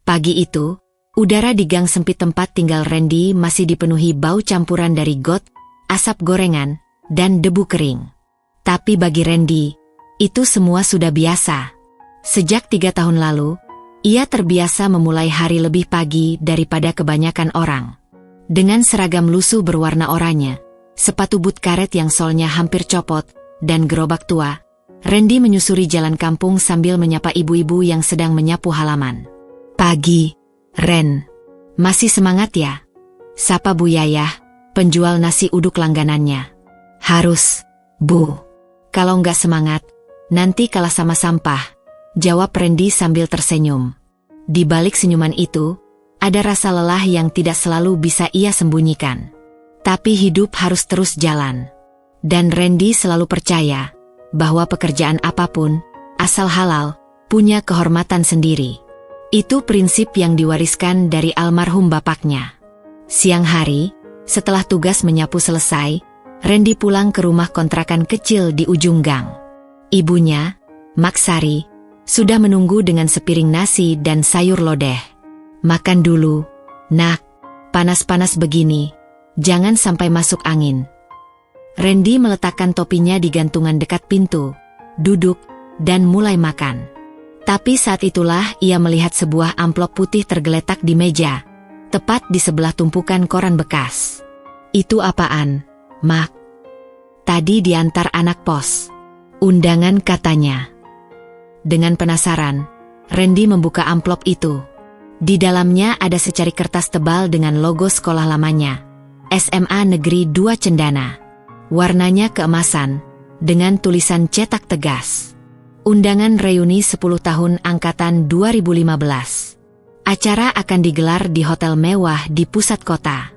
Pagi itu, udara di gang sempit tempat tinggal Randy masih dipenuhi bau campuran dari got, asap gorengan, dan debu kering. Tapi bagi Randy, itu semua sudah biasa. Sejak 3 tahun lalu, ia terbiasa memulai hari lebih pagi daripada kebanyakan orang. Dengan seragam lusuh berwarna oranye, sepatu boot karet yang solnya hampir copot, dan gerobak tua, Randy menyusuri jalan kampung sambil menyapa ibu-ibu yang sedang menyapu halaman. "Pagi, Ren. Masih semangat ya?" sapa Bu Yayah, penjual nasi uduk langganannya. "Harus, Bu. Kalau nggak semangat, nanti kalah sama sampah," jawab Randy sambil tersenyum. Di balik senyuman itu, ada rasa lelah yang tidak selalu bisa ia sembunyikan. Tapi hidup harus terus jalan. Dan Randy selalu percaya bahwa pekerjaan apapun, asal halal, punya kehormatan sendiri. Itu prinsip yang diwariskan dari almarhum bapaknya. Siang hari, setelah tugas menyapu selesai, Randy pulang ke rumah kontrakan kecil di ujung gang. Ibunya, Mak Sari, sudah menunggu dengan sepiring nasi dan sayur lodeh. "Makan dulu, Nak. Panas-panas begini, jangan sampai masuk angin." Randy meletakkan topinya di gantungan dekat pintu, duduk, dan mulai makan. Tapi saat itulah ia melihat sebuah amplop putih tergeletak di meja, tepat di sebelah tumpukan koran bekas. "Itu apaan, Mak?" "Tadi diantar anak pos. Undangan," katanya. Dengan penasaran, Randy membuka amplop itu. Di dalamnya ada secari kertas tebal dengan logo sekolah lamanya, SMA Negeri 2 Cendana. Warnanya keemasan, dengan tulisan cetak tegas. Undangan reuni 10 tahun angkatan 2015. Acara akan digelar di hotel mewah di pusat kota.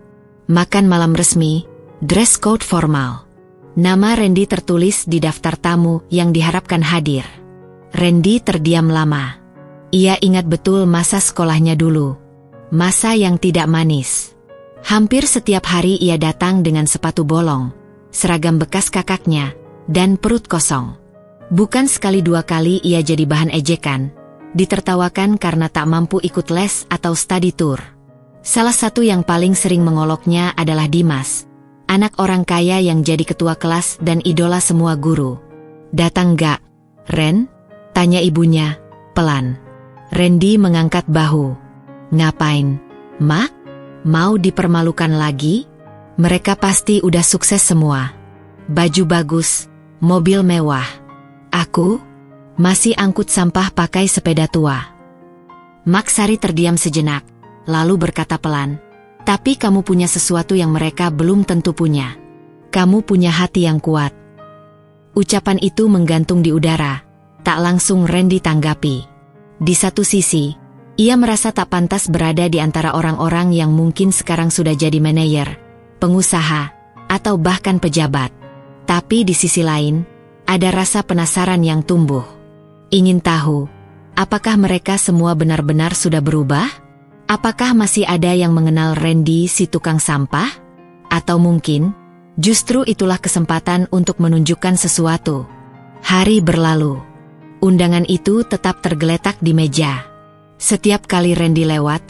Makan malam resmi, dress code formal. Nama Randy tertulis di daftar tamu yang diharapkan hadir. Randy terdiam lama. Ia ingat betul masa sekolahnya dulu. Masa yang tidak manis. Hampir setiap hari ia datang dengan sepatu bolong, seragam bekas kakaknya, dan perut kosong. Bukan sekali dua kali ia jadi bahan ejekan, ditertawakan karena tak mampu ikut les atau study tour. Salah satu yang paling sering mengoloknya adalah Dimas, anak orang kaya yang jadi ketua kelas dan idola semua guru. "Datang gak, Ren?" tanya ibunya, pelan. Randy mengangkat bahu. "Ngapain, Mak? Mau dipermalukan lagi? Mereka pasti udah sukses semua. Baju bagus, mobil mewah. Aku masih angkut sampah pakai sepeda tua." Mak Sari terdiam sejenak, lalu berkata pelan, "Tapi kamu punya sesuatu yang mereka belum tentu punya. Kamu punya hati yang kuat." Ucapan itu menggantung di udara, tak langsung Randy tanggapi. Di satu sisi, ia merasa tak pantas berada di antara orang-orang yang mungkin sekarang sudah jadi manajer, pengusaha, atau bahkan pejabat. Tapi di sisi lain, ada rasa penasaran yang tumbuh. Ingin tahu, apakah mereka semua benar-benar sudah berubah? Apakah masih ada yang mengenal Randy si tukang sampah? Atau mungkin, justru itulah kesempatan untuk menunjukkan sesuatu. Hari berlalu. Undangan itu tetap tergeletak di meja. Setiap kali Randy lewat,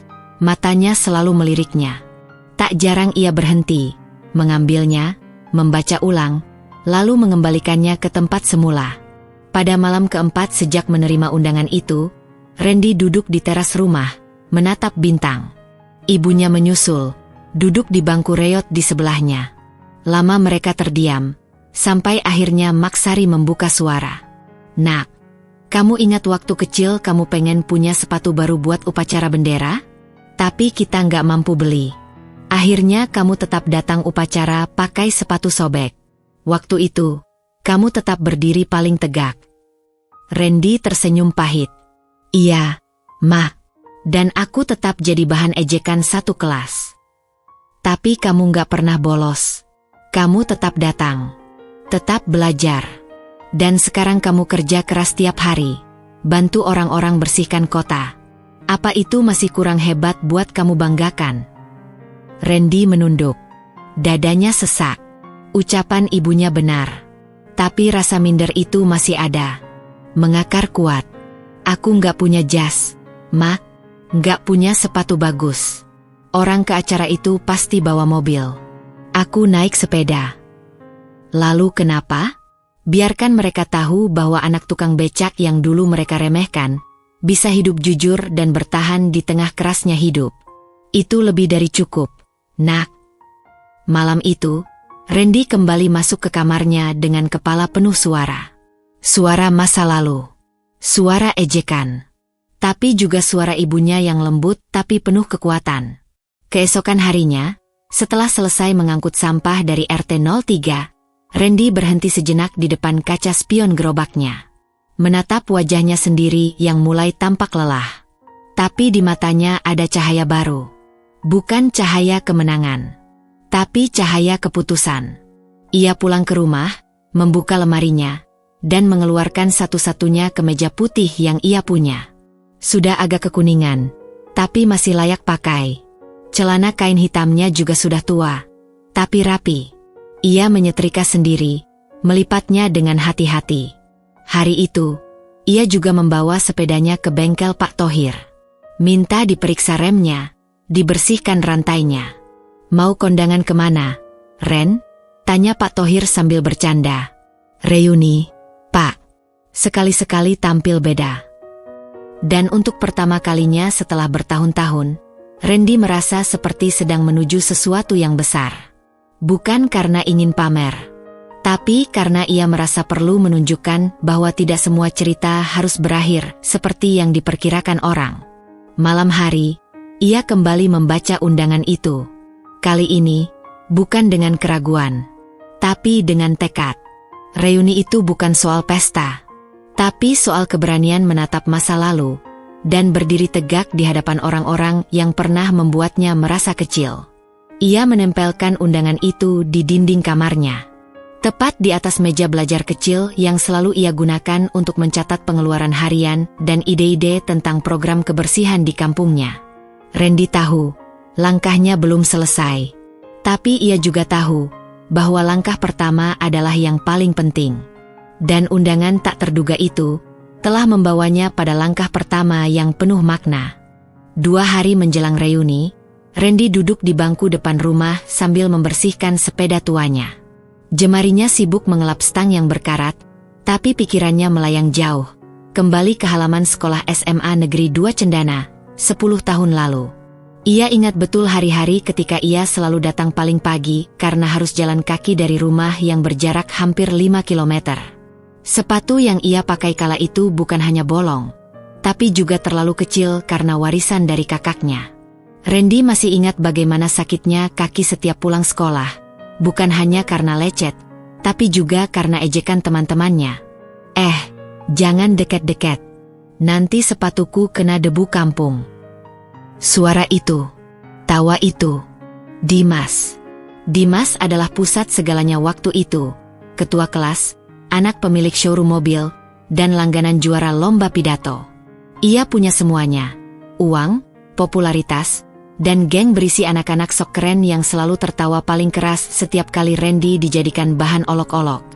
matanya selalu meliriknya. Tak jarang ia berhenti, mengambilnya, membaca ulang, lalu mengembalikannya ke tempat semula. Pada malam keempat sejak menerima undangan itu, Randy duduk di teras rumah, menatap bintang. Ibunya menyusul, duduk di bangku reot di sebelahnya. Lama mereka terdiam, sampai akhirnya Mak Sari membuka suara. "Nak, kamu ingat waktu kecil kamu pengen punya sepatu baru buat upacara bendera? Tapi kita nggak mampu beli. Akhirnya kamu tetap datang upacara pakai sepatu sobek. Waktu itu, kamu tetap berdiri paling tegak." Randy tersenyum pahit. "Iya, Ma. Dan aku tetap jadi bahan ejekan satu kelas. Tapi kamu nggak pernah bolos. Kamu tetap datang. Tetap belajar. Dan sekarang kamu kerja keras tiap hari, bantu orang-orang bersihkan kota. Apa itu masih kurang hebat buat kamu banggakan?" Randy menunduk. Dadanya sesak. Ucapan ibunya benar. Tapi rasa minder itu masih ada. Mengakar kuat. "Aku nggak punya jas, Mak. nggak punya sepatu bagus. Orang ke acara itu pasti bawa mobil. Aku naik sepeda. Lalu kenapa? Biarkan mereka tahu bahwa anak tukang becak yang dulu mereka remehkan, bisa hidup jujur dan bertahan di tengah kerasnya hidup. Itu lebih dari cukup, nak. Malam itu, Randy kembali masuk ke kamarnya dengan kepala penuh suara. Suara masa lalu. Suara ejekan. Tapi juga suara ibunya yang lembut tapi penuh kekuatan. Keesokan harinya, setelah selesai mengangkut sampah dari RT 03, Randy berhenti sejenak di depan kaca spion gerobaknya. Menatap wajahnya sendiri yang mulai tampak lelah. Tapi di matanya ada cahaya baru. Bukan cahaya kemenangan, tapi cahaya keputusan. Ia pulang ke rumah, membuka lemarinya, dan mengeluarkan satu-satunya kemeja putih yang ia punya. Sudah agak kekuningan, tapi masih layak pakai. Celana kain hitamnya juga sudah tua, tapi rapi. Ia menyetrika sendiri, melipatnya dengan hati-hati. Hari itu, ia juga membawa sepedanya ke bengkel Pak Thohir. Minta diperiksa remnya, dibersihkan rantainya. Mau kondangan kemana, Ren? Tanya Pak Thohir sambil bercanda. Reuni, Pak. Sekali-sekali tampil beda. Dan untuk pertama kalinya setelah bertahun-tahun, Randy merasa seperti sedang menuju sesuatu yang besar. Bukan karena ingin pamer, tapi karena ia merasa perlu menunjukkan bahwa tidak semua cerita harus berakhir seperti yang diperkirakan orang. Malam hari, ia kembali membaca undangan itu. Kali ini, bukan dengan keraguan, tapi dengan tekad. Reuni itu bukan soal pesta, tapi soal keberanian menatap masa lalu dan berdiri tegak di hadapan orang-orang yang pernah membuatnya merasa kecil. Ia menempelkan undangan itu di dinding kamarnya. Tepat di atas meja belajar kecil yang selalu ia gunakan untuk mencatat pengeluaran harian dan ide-ide tentang program kebersihan di kampungnya. Randy tahu, langkahnya belum selesai. Tapi ia juga tahu, bahwa langkah pertama adalah yang paling penting. Dan undangan tak terduga itu, telah membawanya pada langkah pertama yang penuh makna. 2 hari menjelang reuni, Randy duduk di bangku depan rumah sambil membersihkan sepeda tuanya. Jemarinya sibuk mengelap stang yang berkarat, tapi pikirannya melayang jauh, kembali ke halaman sekolah SMA Negeri 2 Cendana, 10 tahun lalu. Ia ingat betul hari-hari ketika ia selalu datang paling pagi karena harus jalan kaki dari rumah yang berjarak hampir 5 km. Sepatu yang ia pakai kala itu bukan hanya bolong, tapi juga terlalu kecil karena warisan dari kakaknya. Randy masih ingat bagaimana sakitnya kaki setiap pulang sekolah, bukan hanya karena lecet, tapi juga karena ejekan teman-temannya. Jangan dekat-dekat. Nanti sepatuku kena debu kampung. Suara itu, tawa itu, Dimas. Dimas adalah pusat segalanya waktu itu, ketua kelas, anak pemilik showroom mobil, dan langganan juara lomba pidato. Ia punya semuanya, uang, popularitas, dan geng berisi anak-anak sok keren yang selalu tertawa paling keras setiap kali Randy dijadikan bahan olok-olok.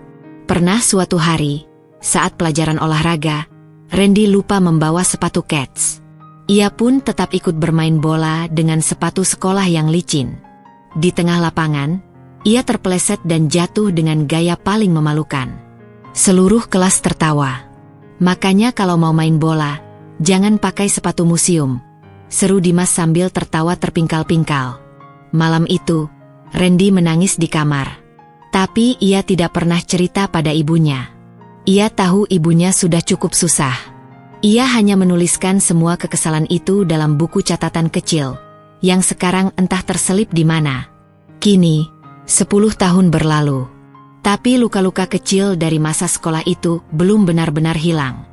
Pernah suatu hari, saat pelajaran olahraga, Randy lupa membawa sepatu kets. Ia pun tetap ikut bermain bola dengan sepatu sekolah yang licin. Di tengah lapangan, ia terpeleset dan jatuh dengan gaya paling memalukan. Seluruh kelas tertawa. Makanya kalau mau main bola, jangan pakai sepatu museum, seru Dimas sambil tertawa terpingkal-pingkal. Malam itu, Randy menangis di kamar. Tapi ia tidak pernah cerita pada ibunya. Ia tahu ibunya sudah cukup susah. Ia hanya menuliskan semua kekesalan itu dalam buku catatan kecil, yang sekarang entah terselip di mana. Kini, 10 tahun berlalu. Tapi luka-luka kecil dari masa sekolah itu belum benar-benar hilang.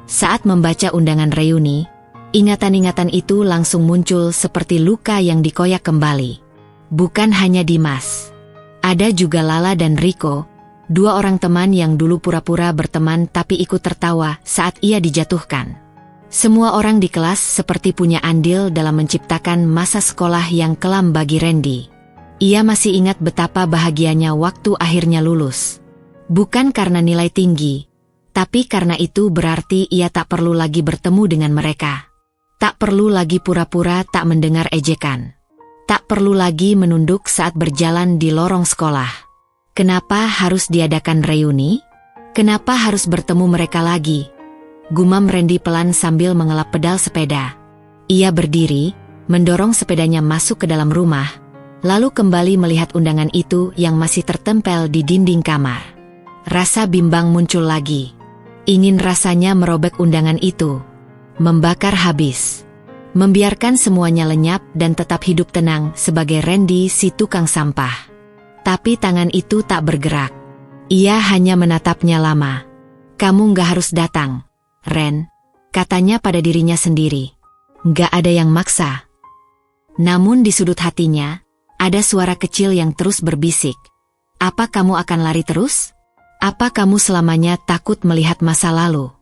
Saat membaca undangan reuni, ingatan-ingatan itu langsung muncul seperti luka yang dikoyak kembali. Bukan hanya Dimas. Ada juga Lala dan Rico, 2 orang teman yang dulu pura-pura berteman tapi ikut tertawa saat ia dijatuhkan. Semua orang di kelas seperti punya andil dalam menciptakan masa sekolah yang kelam bagi Randy. Ia masih ingat betapa bahagianya waktu akhirnya lulus. Bukan karena nilai tinggi, tapi karena itu berarti ia tak perlu lagi bertemu dengan mereka. Tak perlu lagi pura-pura tak mendengar ejekan. Tak perlu lagi menunduk saat berjalan di lorong sekolah. Kenapa harus diadakan reuni? Kenapa harus bertemu mereka lagi? Gumam Randy pelan sambil mengelap pedal sepeda. Ia berdiri, mendorong sepedanya masuk ke dalam rumah, lalu kembali melihat undangan itu yang masih tertempel di dinding kamar. Rasa bimbang muncul lagi. Ingin rasanya merobek undangan itu. Membakar habis. Membiarkan semuanya lenyap dan tetap hidup tenang sebagai Randy si tukang sampah. Tapi tangan itu tak bergerak. Ia hanya menatapnya lama. Kamu gak harus datang, Ren, katanya pada dirinya sendiri. Gak ada yang maksa. Namun di sudut hatinya, ada suara kecil yang terus berbisik. Apa kamu akan lari terus? Apa kamu selamanya takut melihat masa lalu?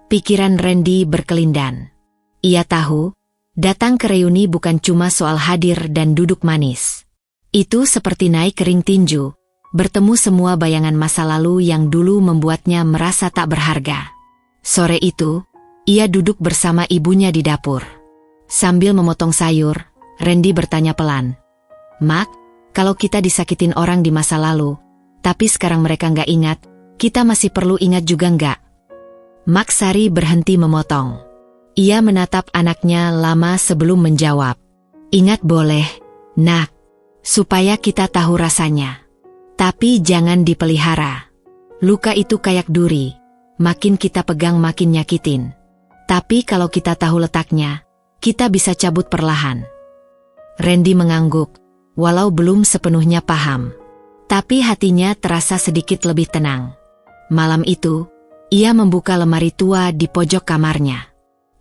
Pikiran Randy berkelindan. Ia tahu, datang ke reuni bukan cuma soal hadir dan duduk manis. Itu seperti naik ke ring tinju, bertemu semua bayangan masa lalu yang dulu membuatnya merasa tak berharga. Sore itu, ia duduk bersama ibunya di dapur. Sambil memotong sayur, Randy bertanya pelan. Mak, kalau kita disakitin orang di masa lalu, tapi sekarang mereka nggak ingat, kita masih perlu ingat juga nggak? Mak Sari berhenti memotong. Ia menatap anaknya lama sebelum menjawab. Ingat boleh, nak, supaya kita tahu rasanya. Tapi jangan dipelihara. Luka itu kayak duri, makin kita pegang makin nyakitin. Tapi kalau kita tahu letaknya, kita bisa cabut perlahan. Randy mengangguk, walau belum sepenuhnya paham. Tapi hatinya terasa sedikit lebih tenang. Malam itu, ia membuka lemari tua di pojok kamarnya.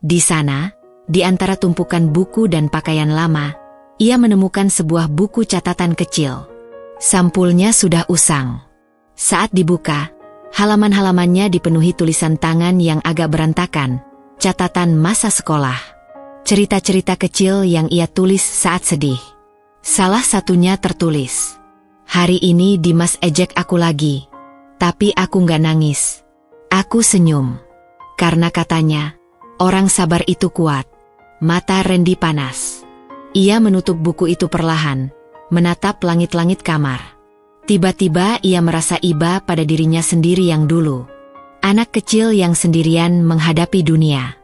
Di sana, di antara tumpukan buku dan pakaian lama, ia menemukan sebuah buku catatan kecil. Sampulnya sudah usang. Saat dibuka, halaman-halamannya dipenuhi tulisan tangan yang agak berantakan, catatan masa sekolah. Cerita-cerita kecil yang ia tulis saat sedih. Salah satunya tertulis, hari ini Dimas ejek aku lagi, tapi aku nggak nangis. Aku senyum. Karena katanya, orang sabar itu kuat. Mata Randy panas. Ia menutup buku itu perlahan, menatap langit-langit kamar. Tiba-tiba ia merasa iba pada dirinya sendiri yang dulu. Anak kecil yang sendirian menghadapi dunia.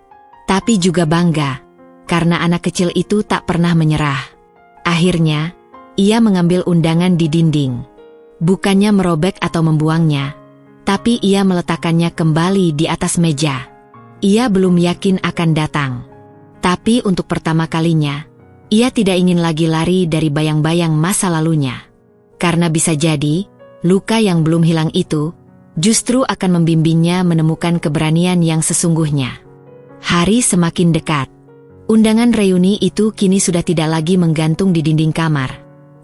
Tapi juga bangga, karena anak kecil itu tak pernah menyerah. Akhirnya, ia mengambil undangan di dinding. Bukannya merobek atau membuangnya, tapi ia meletakkannya kembali di atas meja. Ia belum yakin akan datang. Tapi untuk pertama kalinya, ia tidak ingin lagi lari dari bayang-bayang masa lalunya. Karena bisa jadi, luka yang belum hilang itu, justru akan membimbingnya menemukan keberanian yang sesungguhnya. Hari semakin dekat. Undangan reuni itu kini sudah tidak lagi menggantung di dinding kamar,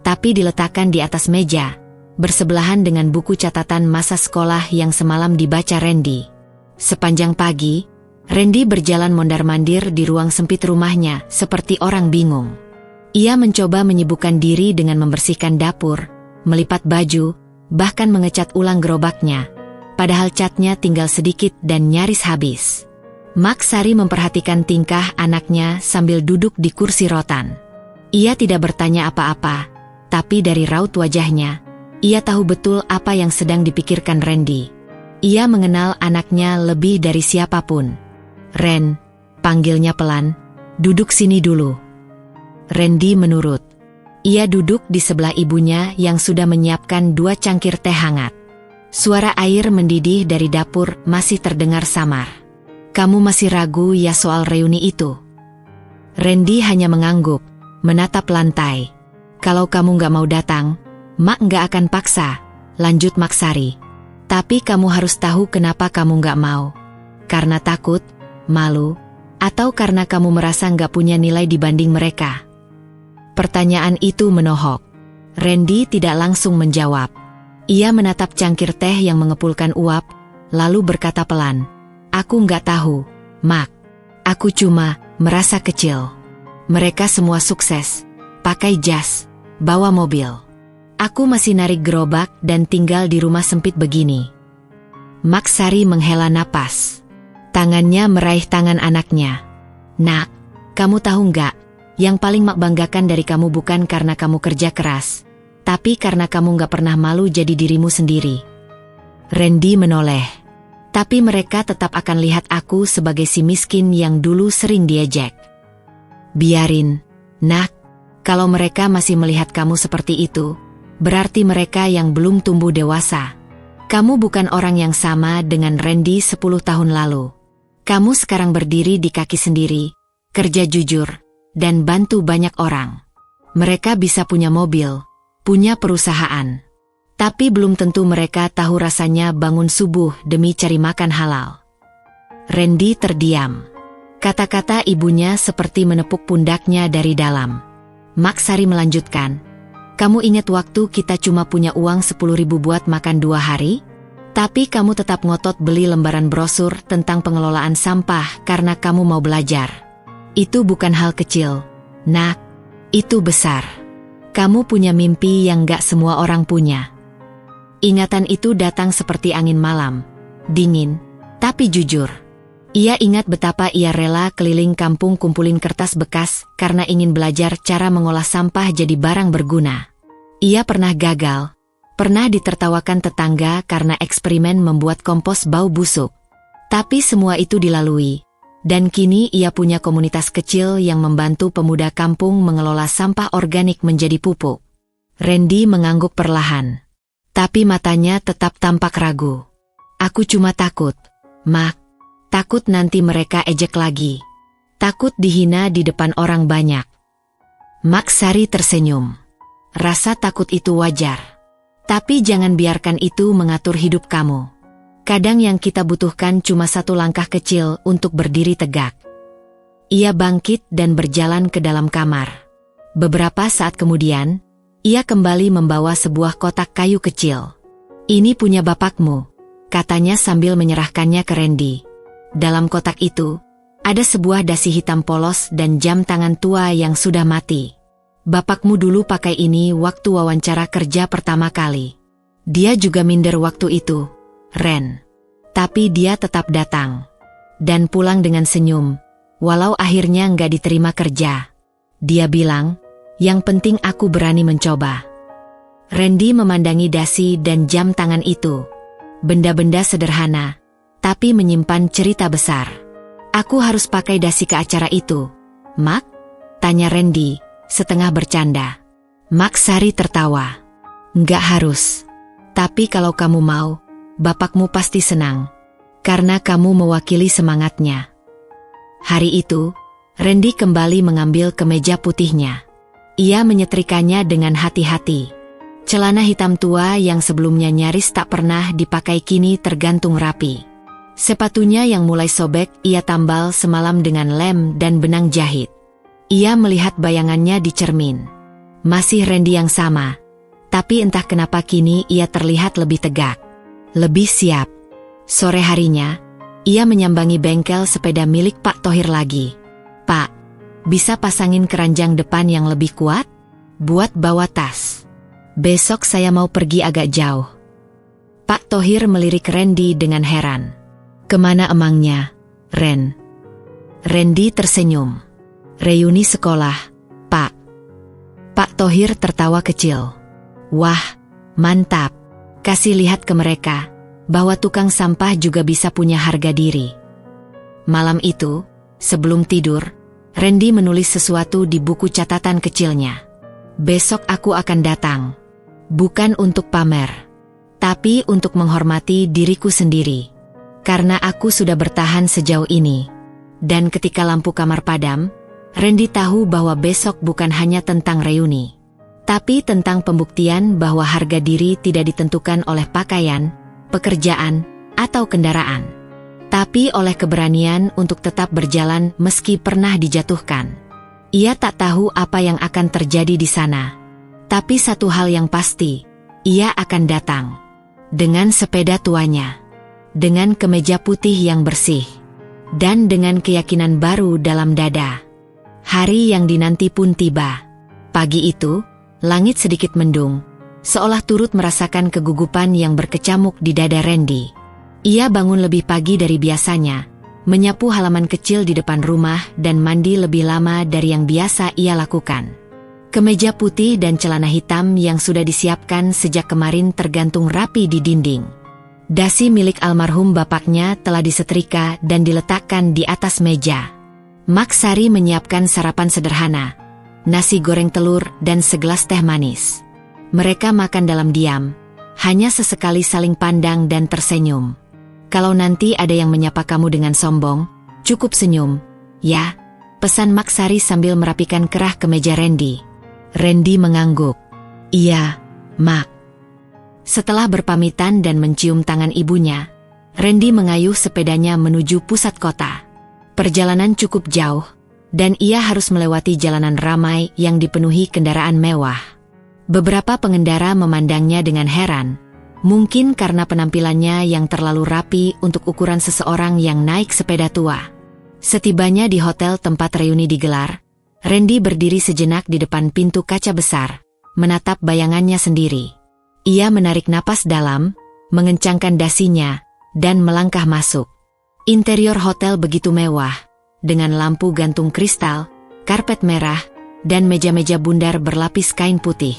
tapi diletakkan di atas meja, bersebelahan dengan buku catatan masa sekolah yang semalam dibaca Randy. Sepanjang pagi, Randy berjalan mondar-mandir di ruang sempit rumahnya seperti orang bingung. Ia mencoba menyibukkan diri dengan membersihkan dapur, melipat baju, bahkan mengecat ulang gerobaknya, padahal catnya tinggal sedikit dan nyaris habis. Mak Sari memperhatikan tingkah anaknya sambil duduk di kursi rotan. Ia tidak bertanya apa-apa, tapi dari raut wajahnya, ia tahu betul apa yang sedang dipikirkan Randy. Ia mengenal anaknya lebih dari siapapun. Ren, panggilnya pelan, duduk sini dulu. Randy menurut. Ia duduk di sebelah ibunya yang sudah menyiapkan 2 cangkir teh hangat. Suara air mendidih dari dapur masih terdengar samar. Kamu masih ragu ya soal reuni itu? Randy hanya mengangguk, menatap lantai. Kalau kamu gak mau datang, Mak gak akan paksa, lanjut Mak Sari. Tapi kamu harus tahu kenapa kamu gak mau. Karena takut, malu, atau karena kamu merasa gak punya nilai dibanding mereka? Pertanyaan itu menohok. Randy tidak langsung menjawab. Ia menatap cangkir teh yang mengepulkan uap, lalu berkata pelan, aku gak tahu, Mak. Aku cuma merasa kecil. Mereka semua sukses, pakai jas, bawa mobil. Aku masih narik gerobak dan tinggal di rumah sempit begini. Mak Sari menghela napas. Tangannya meraih tangan anaknya. Nak, kamu tahu nggak, yang paling mak banggakan dari kamu bukan karena kamu kerja keras, tapi karena kamu nggak pernah malu jadi dirimu sendiri. Randy menoleh. Tapi mereka tetap akan lihat aku sebagai si miskin yang dulu sering diejek. Biarin, nak. Kalau mereka masih melihat kamu seperti itu, berarti mereka yang belum tumbuh dewasa. Kamu bukan orang yang sama dengan Randy 10 tahun lalu. Kamu sekarang berdiri di kaki sendiri, kerja jujur, dan bantu banyak orang. Mereka bisa punya mobil, punya perusahaan. Tapi belum tentu mereka tahu rasanya bangun subuh demi cari makan halal. Randy terdiam. Kata-kata ibunya seperti menepuk pundaknya dari dalam. Mak Sari melanjutkan, kamu ingat waktu kita cuma punya uang 10.000 buat makan 2 hari? Tapi kamu tetap ngotot beli lembaran brosur tentang pengelolaan sampah karena kamu mau belajar. Itu bukan hal kecil, nak. Itu besar. Kamu punya mimpi yang gak semua orang punya. Ingatan itu datang seperti angin malam, dingin, tapi jujur. Ia ingat betapa ia rela keliling kampung kumpulin kertas bekas karena ingin belajar cara mengolah sampah jadi barang berguna. Ia pernah gagal, pernah ditertawakan tetangga karena eksperimen membuat kompos bau busuk. Tapi semua itu dilalui, dan kini ia punya komunitas kecil yang membantu pemuda kampung mengelola sampah organik menjadi pupuk. Randy mengangguk perlahan, tapi matanya tetap tampak ragu. Aku cuma takut, Mak. Takut nanti mereka ejek lagi. Takut dihina di depan orang banyak. Mak Sari tersenyum. Rasa takut itu wajar. Tapi jangan biarkan itu mengatur hidup kamu. Kadang yang kita butuhkan cuma satu langkah kecil untuk berdiri tegak. Ia bangkit dan berjalan ke dalam kamar. Beberapa saat kemudian, ia kembali membawa sebuah kotak kayu kecil. Ini punya bapakmu, katanya sambil menyerahkannya ke Randy. Dalam kotak itu, ada sebuah dasi hitam polos dan jam tangan tua yang sudah mati. Bapakmu dulu pakai ini waktu wawancara kerja pertama kali. Dia juga minder waktu itu, Ren. Tapi dia tetap datang. Dan pulang dengan senyum, walau akhirnya nggak diterima kerja. Dia bilang, yang penting aku berani mencoba. Randy memandangi dasi dan jam tangan itu. Benda-benda sederhana, tapi menyimpan cerita besar. Aku harus pakai dasi ke acara itu, Mak? Tanya Randy, setengah bercanda. Mak Sari tertawa. Nggak harus. Tapi kalau kamu mau, bapakmu pasti senang. Karena kamu mewakili semangatnya. Hari itu, Randy kembali mengambil kemeja putihnya. Ia menyetrikanya dengan hati-hati. Celana hitam tua yang sebelumnya nyaris tak pernah dipakai kini tergantung rapi. Sepatunya yang mulai sobek ia tambal semalam dengan lem dan benang jahit. Ia melihat bayangannya di cermin. Masih Randy yang sama, tapi entah kenapa kini ia terlihat lebih tegak, lebih siap. Sore harinya, ia menyambangi bengkel sepeda milik Pak Thohir lagi. Pak, bisa pasangin keranjang depan yang lebih kuat? Buat bawa tas. Besok saya mau pergi agak jauh. Pak Thohir melirik Randy dengan heran. Kemana emangnya, Ren? Randy tersenyum. Reuni sekolah, Pak. Pak Thohir tertawa kecil. Wah, mantap. Kasih lihat ke mereka bahwa tukang sampah juga bisa punya harga diri. Malam itu, sebelum tidur, Randy menulis sesuatu di buku catatan kecilnya. Besok aku akan datang. Bukan untuk pamer, tapi untuk menghormati diriku sendiri. Karena aku sudah bertahan sejauh ini. Dan ketika lampu kamar padam, Randy tahu bahwa besok bukan hanya tentang reuni, tapi tentang pembuktian bahwa harga diri tidak ditentukan oleh pakaian, pekerjaan, atau kendaraan, tapi oleh keberanian untuk tetap berjalan meski pernah dijatuhkan. Ia tak tahu apa yang akan terjadi di sana. Tapi satu hal yang pasti, ia akan datang. Dengan sepeda tuanya. Dengan kemeja putih yang bersih. Dan dengan keyakinan baru dalam dada. Hari yang dinanti pun tiba. Pagi itu, langit sedikit mendung. Seolah turut merasakan kegugupan yang berkecamuk di dada Randy. Ia bangun lebih pagi dari biasanya. menyapu halaman kecil di depan rumah dan mandi lebih lama dari yang biasa ia lakukan. Kemeja putih dan celana hitam yang sudah disiapkan sejak kemarin tergantung rapi di dinding. Dasi milik almarhum bapaknya telah disetrika dan diletakkan di atas meja. Mak Sari menyiapkan sarapan sederhana, nasi goreng telur dan segelas teh manis. Mereka makan dalam diam, hanya sesekali saling pandang dan tersenyum. Kalau nanti ada yang menyapa kamu dengan sombong, cukup senyum, ya, pesan Mak Sari sambil merapikan kerah kemeja Randy. Randy mengangguk. Iya, Mak. Setelah berpamitan dan mencium tangan ibunya, Randy mengayuh sepedanya menuju pusat kota. Perjalanan cukup jauh, dan ia harus melewati jalanan ramai yang dipenuhi kendaraan mewah. Beberapa pengendara memandangnya dengan heran, mungkin karena penampilannya yang terlalu rapi untuk ukuran seseorang yang naik sepeda tua. Setibanya di hotel tempat reuni digelar, Randy berdiri sejenak di depan pintu kaca besar, menatap bayangannya sendiri. Ia menarik napas dalam, mengencangkan dasinya, dan melangkah masuk. Interior hotel begitu mewah, dengan lampu gantung kristal, karpet merah, dan meja-meja bundar berlapis kain putih.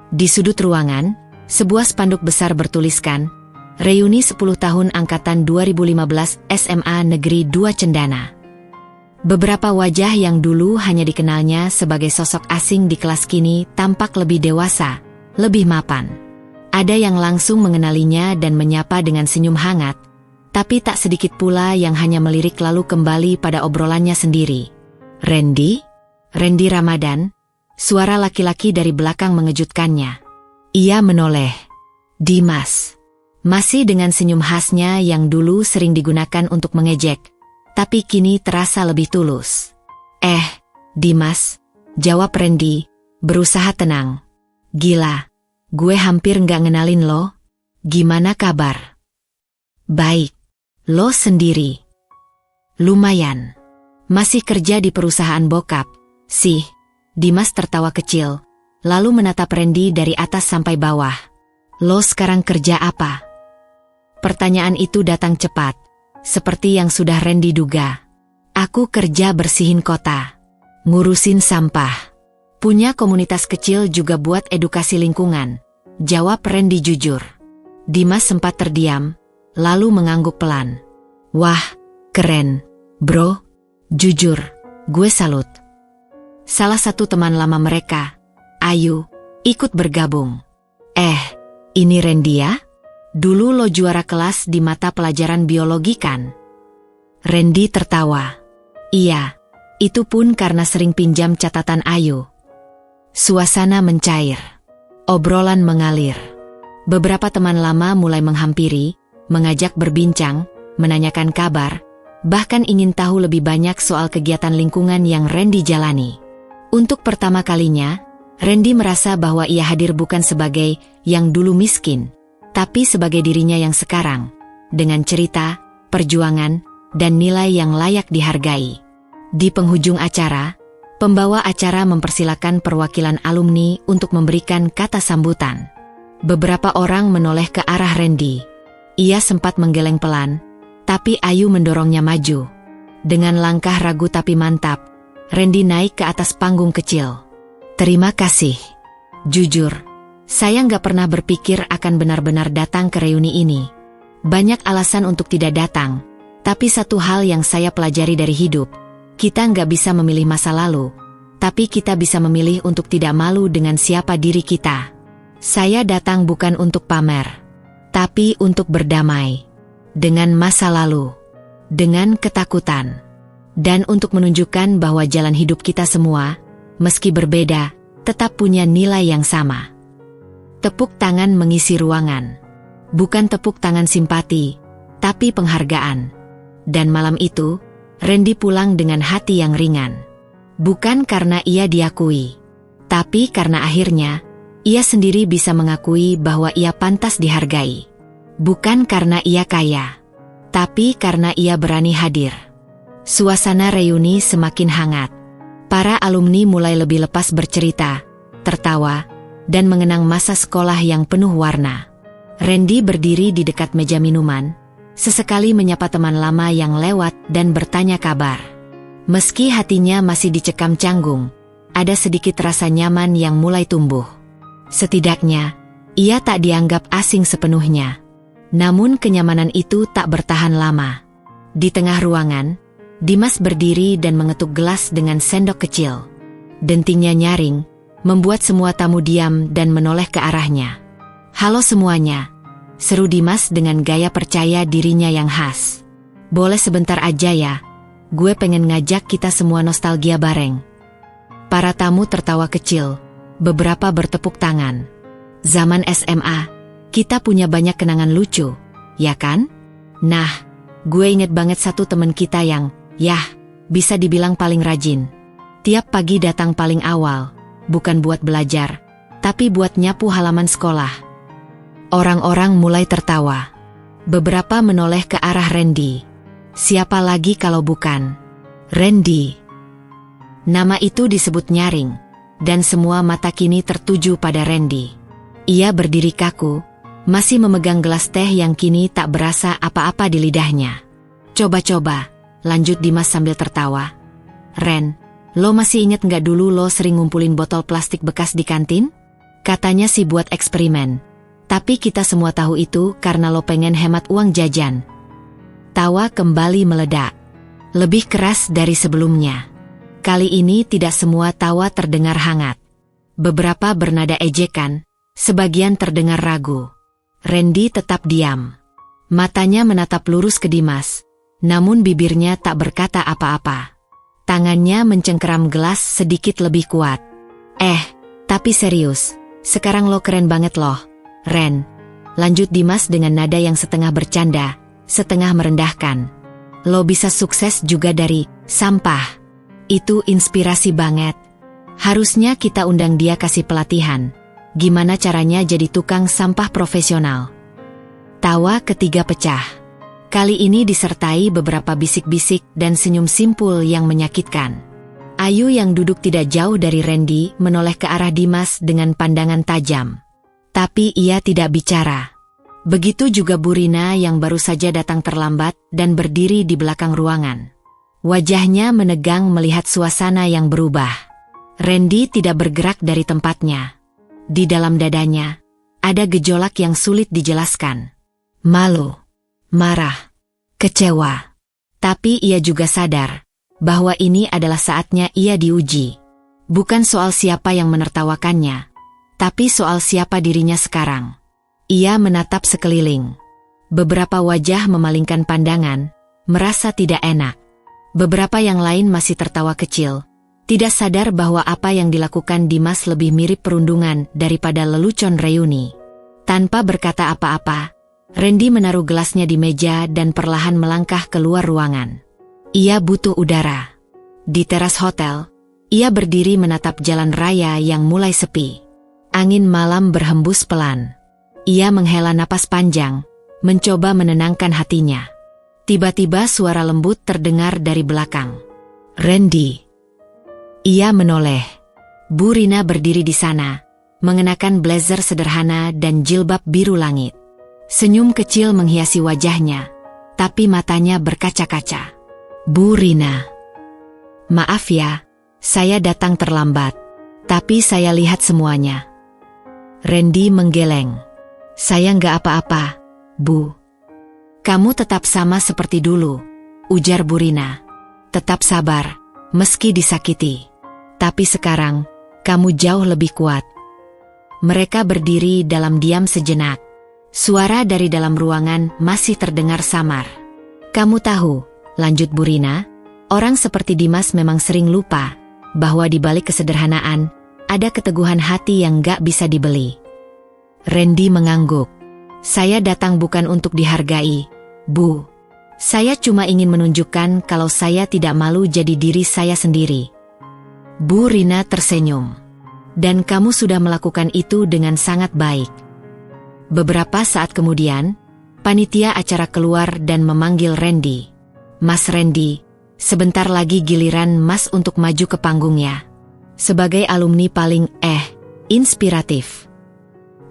Di sudut ruangan, sebuah spanduk besar bertuliskan, Reuni 10 tahun Angkatan 2015 SMA Negeri 2 Cendana. Beberapa wajah yang dulu hanya dikenalnya sebagai sosok asing di kelas kini tampak lebih dewasa, lebih mapan. Ada yang langsung mengenalinya dan menyapa dengan senyum hangat, tapi tak sedikit pula yang hanya melirik lalu kembali pada obrolannya sendiri. Randy? Randy Ramadan? Suara laki-laki dari belakang mengejutkannya. Ia menoleh. Dimas. Masih dengan senyum khasnya yang dulu sering digunakan untuk mengejek, tapi kini terasa lebih tulus. Dimas, jawab Randy, berusaha tenang. Gila, gue hampir nggak ngenalin lo. Gimana kabar? Baik. Lo sendiri? Lumayan. Masih kerja di perusahaan bokap, sih. Dimas tertawa kecil, lalu menatap Randy dari atas sampai bawah. Lo sekarang kerja apa? Pertanyaan itu datang cepat, seperti yang sudah Randy duga. Aku kerja bersihin kota, ngurusin sampah. Punya komunitas kecil juga buat edukasi lingkungan, jawab Randy jujur. Dimas sempat terdiam, lalu mengangguk pelan. Wah, keren, bro. Jujur, gue salut. Salah satu teman lama mereka, Ayu, ikut bergabung. Ini Randy ya? Dulu lo juara kelas di mata pelajaran biologi kan? Randy tertawa. Iya, itu pun karena sering pinjam catatan Ayu. Suasana mencair. Obrolan mengalir. Beberapa teman lama mulai menghampiri, mengajak berbincang, menanyakan kabar, bahkan ingin tahu lebih banyak soal kegiatan lingkungan yang Randy jalani. Untuk pertama kalinya, Randy merasa bahwa ia hadir bukan sebagai yang dulu miskin, tapi sebagai dirinya yang sekarang, dengan cerita, perjuangan, dan nilai yang layak dihargai. Di penghujung acara, pembawa acara mempersilakan perwakilan alumni untuk memberikan kata sambutan. Beberapa orang menoleh ke arah Randy. Ia sempat menggeleng pelan, tapi Ayu mendorongnya maju. Dengan langkah ragu tapi mantap, Randy naik ke atas panggung kecil. Terima kasih. Jujur, saya nggak pernah berpikir akan benar-benar datang ke reuni ini. Banyak alasan untuk tidak datang, tapi satu hal yang saya pelajari dari hidup, kita nggak bisa memilih masa lalu, tapi kita bisa memilih untuk tidak malu dengan siapa diri kita. Saya datang bukan untuk pamer, tapi untuk berdamai dengan masa lalu, dengan ketakutan, dan untuk menunjukkan bahwa jalan hidup kita semua, meski berbeda, tetap punya nilai yang sama. Tepuk tangan mengisi ruangan. Bukan tepuk tangan simpati, tapi penghargaan. Dan malam itu, Randy pulang dengan hati yang ringan. Bukan karena ia diakui, tapi karena akhirnya, ia sendiri bisa mengakui bahwa ia pantas dihargai. Bukan karena ia kaya, tapi karena ia berani hadir. Suasana reuni semakin hangat. Para alumni mulai lebih lepas bercerita, tertawa, dan mengenang masa sekolah yang penuh warna. Randy berdiri di dekat meja minuman, sesekali menyapa teman lama yang lewat dan bertanya kabar. Meski hatinya masih dicekam canggung, ada sedikit rasa nyaman yang mulai tumbuh. Setidaknya, ia tak dianggap asing sepenuhnya. Namun kenyamanan itu tak bertahan lama. Di tengah ruangan, Dimas berdiri dan mengetuk gelas dengan sendok kecil. Dentingnya nyaring, membuat semua tamu diam dan menoleh ke arahnya. "Halo semuanya," seru Dimas dengan gaya percaya dirinya yang khas. "Boleh sebentar aja ya? Gue pengen ngajak kita semua nostalgia bareng." Para tamu tertawa kecil, beberapa bertepuk tangan. Zaman SMA, kita punya banyak kenangan lucu, ya kan? Nah, gue inget banget satu temen kita yang, bisa dibilang paling rajin. Tiap pagi datang paling awal, bukan buat belajar, tapi buat nyapu halaman sekolah. Orang-orang mulai tertawa. Beberapa menoleh ke arah Randy. Siapa lagi kalau bukan Randy? Nama itu disebut nyaring, dan semua mata kini tertuju pada Randy. Ia berdiri kaku, masih memegang gelas teh yang kini tak berasa apa-apa di lidahnya. "Coba-coba," lanjut Dimas sambil tertawa. "Ren, lo masih inget nggak dulu lo sering ngumpulin botol plastik bekas di kantin? Katanya sih buat eksperimen. Tapi kita semua tahu itu karena lo pengen hemat uang jajan." Tawa kembali meledak. Lebih keras dari sebelumnya. Kali ini tidak semua tawa terdengar hangat. Beberapa bernada ejekan, sebagian terdengar ragu. Randy tetap diam. Matanya menatap lurus ke Dimas, namun bibirnya tak berkata apa-apa. Tangannya mencengkeram gelas sedikit lebih kuat. Tapi serius, sekarang lo keren banget loh, Ren," lanjut Dimas dengan nada yang setengah bercanda, setengah merendahkan. "Lo bisa sukses juga dari sampah. Itu inspirasi banget. Harusnya kita undang dia kasih pelatihan. Gimana caranya jadi tukang sampah profesional?" Tawa ketiga pecah. Kali ini disertai beberapa bisik-bisik dan senyum simpul yang menyakitkan. Ayu yang duduk tidak jauh dari Randy menoleh ke arah Dimas dengan pandangan tajam. Tapi ia tidak bicara. Begitu juga Bu Rina yang baru saja datang terlambat dan berdiri di belakang ruangan. Wajahnya menegang melihat suasana yang berubah. Randy tidak bergerak dari tempatnya. Di dalam dadanya, ada gejolak yang sulit dijelaskan. Malu, marah, kecewa. Tapi ia juga sadar bahwa ini adalah saatnya ia diuji. Bukan soal siapa yang menertawakannya, tapi soal siapa dirinya sekarang. Ia menatap sekeliling. Beberapa wajah memalingkan pandangan, merasa tidak enak. Beberapa yang lain masih tertawa kecil, tidak sadar bahwa apa yang dilakukan Dimas lebih mirip perundungan daripada lelucon reuni. Tanpa berkata apa-apa, Randy menaruh gelasnya di meja dan perlahan melangkah keluar ruangan. Ia butuh udara. Di teras hotel, ia berdiri menatap jalan raya yang mulai sepi. Angin malam berhembus pelan. Ia menghela napas panjang, mencoba menenangkan hatinya. Tiba-tiba suara lembut terdengar dari belakang. "Randy." Ia menoleh. Bu Rina berdiri di sana, mengenakan blazer sederhana dan jilbab biru langit. Senyum kecil menghiasi wajahnya, tapi matanya berkaca-kaca. "Bu Rina, maaf ya, saya datang terlambat, tapi saya lihat semuanya." Randy menggeleng. "Saya nggak apa-apa, Bu." "Kamu tetap sama seperti dulu," ujar Bu Rina. "Tetap sabar, meski disakiti. Tapi sekarang, kamu jauh lebih kuat." Mereka berdiri dalam diam sejenak. Suara dari dalam ruangan masih terdengar samar. "Kamu tahu," lanjut Bu Rina, "orang seperti Dimas memang sering lupa bahwa di balik kesederhanaan, ada keteguhan hati yang gak bisa dibeli." Randy mengangguk. "Saya datang bukan untuk dihargai, Bu. Saya cuma ingin menunjukkan kalau saya tidak malu jadi diri saya sendiri." Bu Rina tersenyum. "Dan kamu sudah melakukan itu dengan sangat baik." Beberapa saat kemudian, panitia acara keluar dan memanggil Randy. "Mas Randy, sebentar lagi giliran Mas untuk maju ke panggungnya. Sebagai alumni paling inspiratif."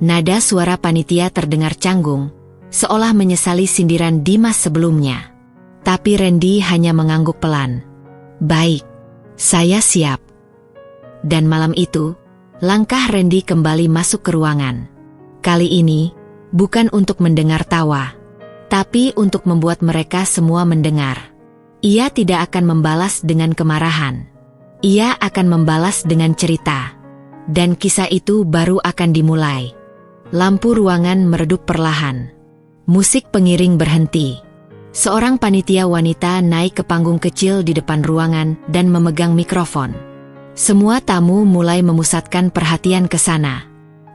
Nada suara panitia terdengar canggung, seolah menyesali sindiran Dimas sebelumnya. Tapi Randy hanya mengangguk pelan. Baik, saya siap. Dan malam itu, langkah Randy kembali masuk ke ruangan. Kali ini, bukan untuk mendengar tawa, tapi untuk membuat mereka semua mendengar. Ia tidak akan membalas dengan kemarahan. Ia akan membalas dengan cerita. Dan kisah itu baru akan dimulai. Lampu ruangan meredup perlahan. Musik pengiring berhenti. Seorang panitia wanita naik ke panggung kecil di depan ruangan dan memegang mikrofon. Semua tamu mulai memusatkan perhatian ke sana.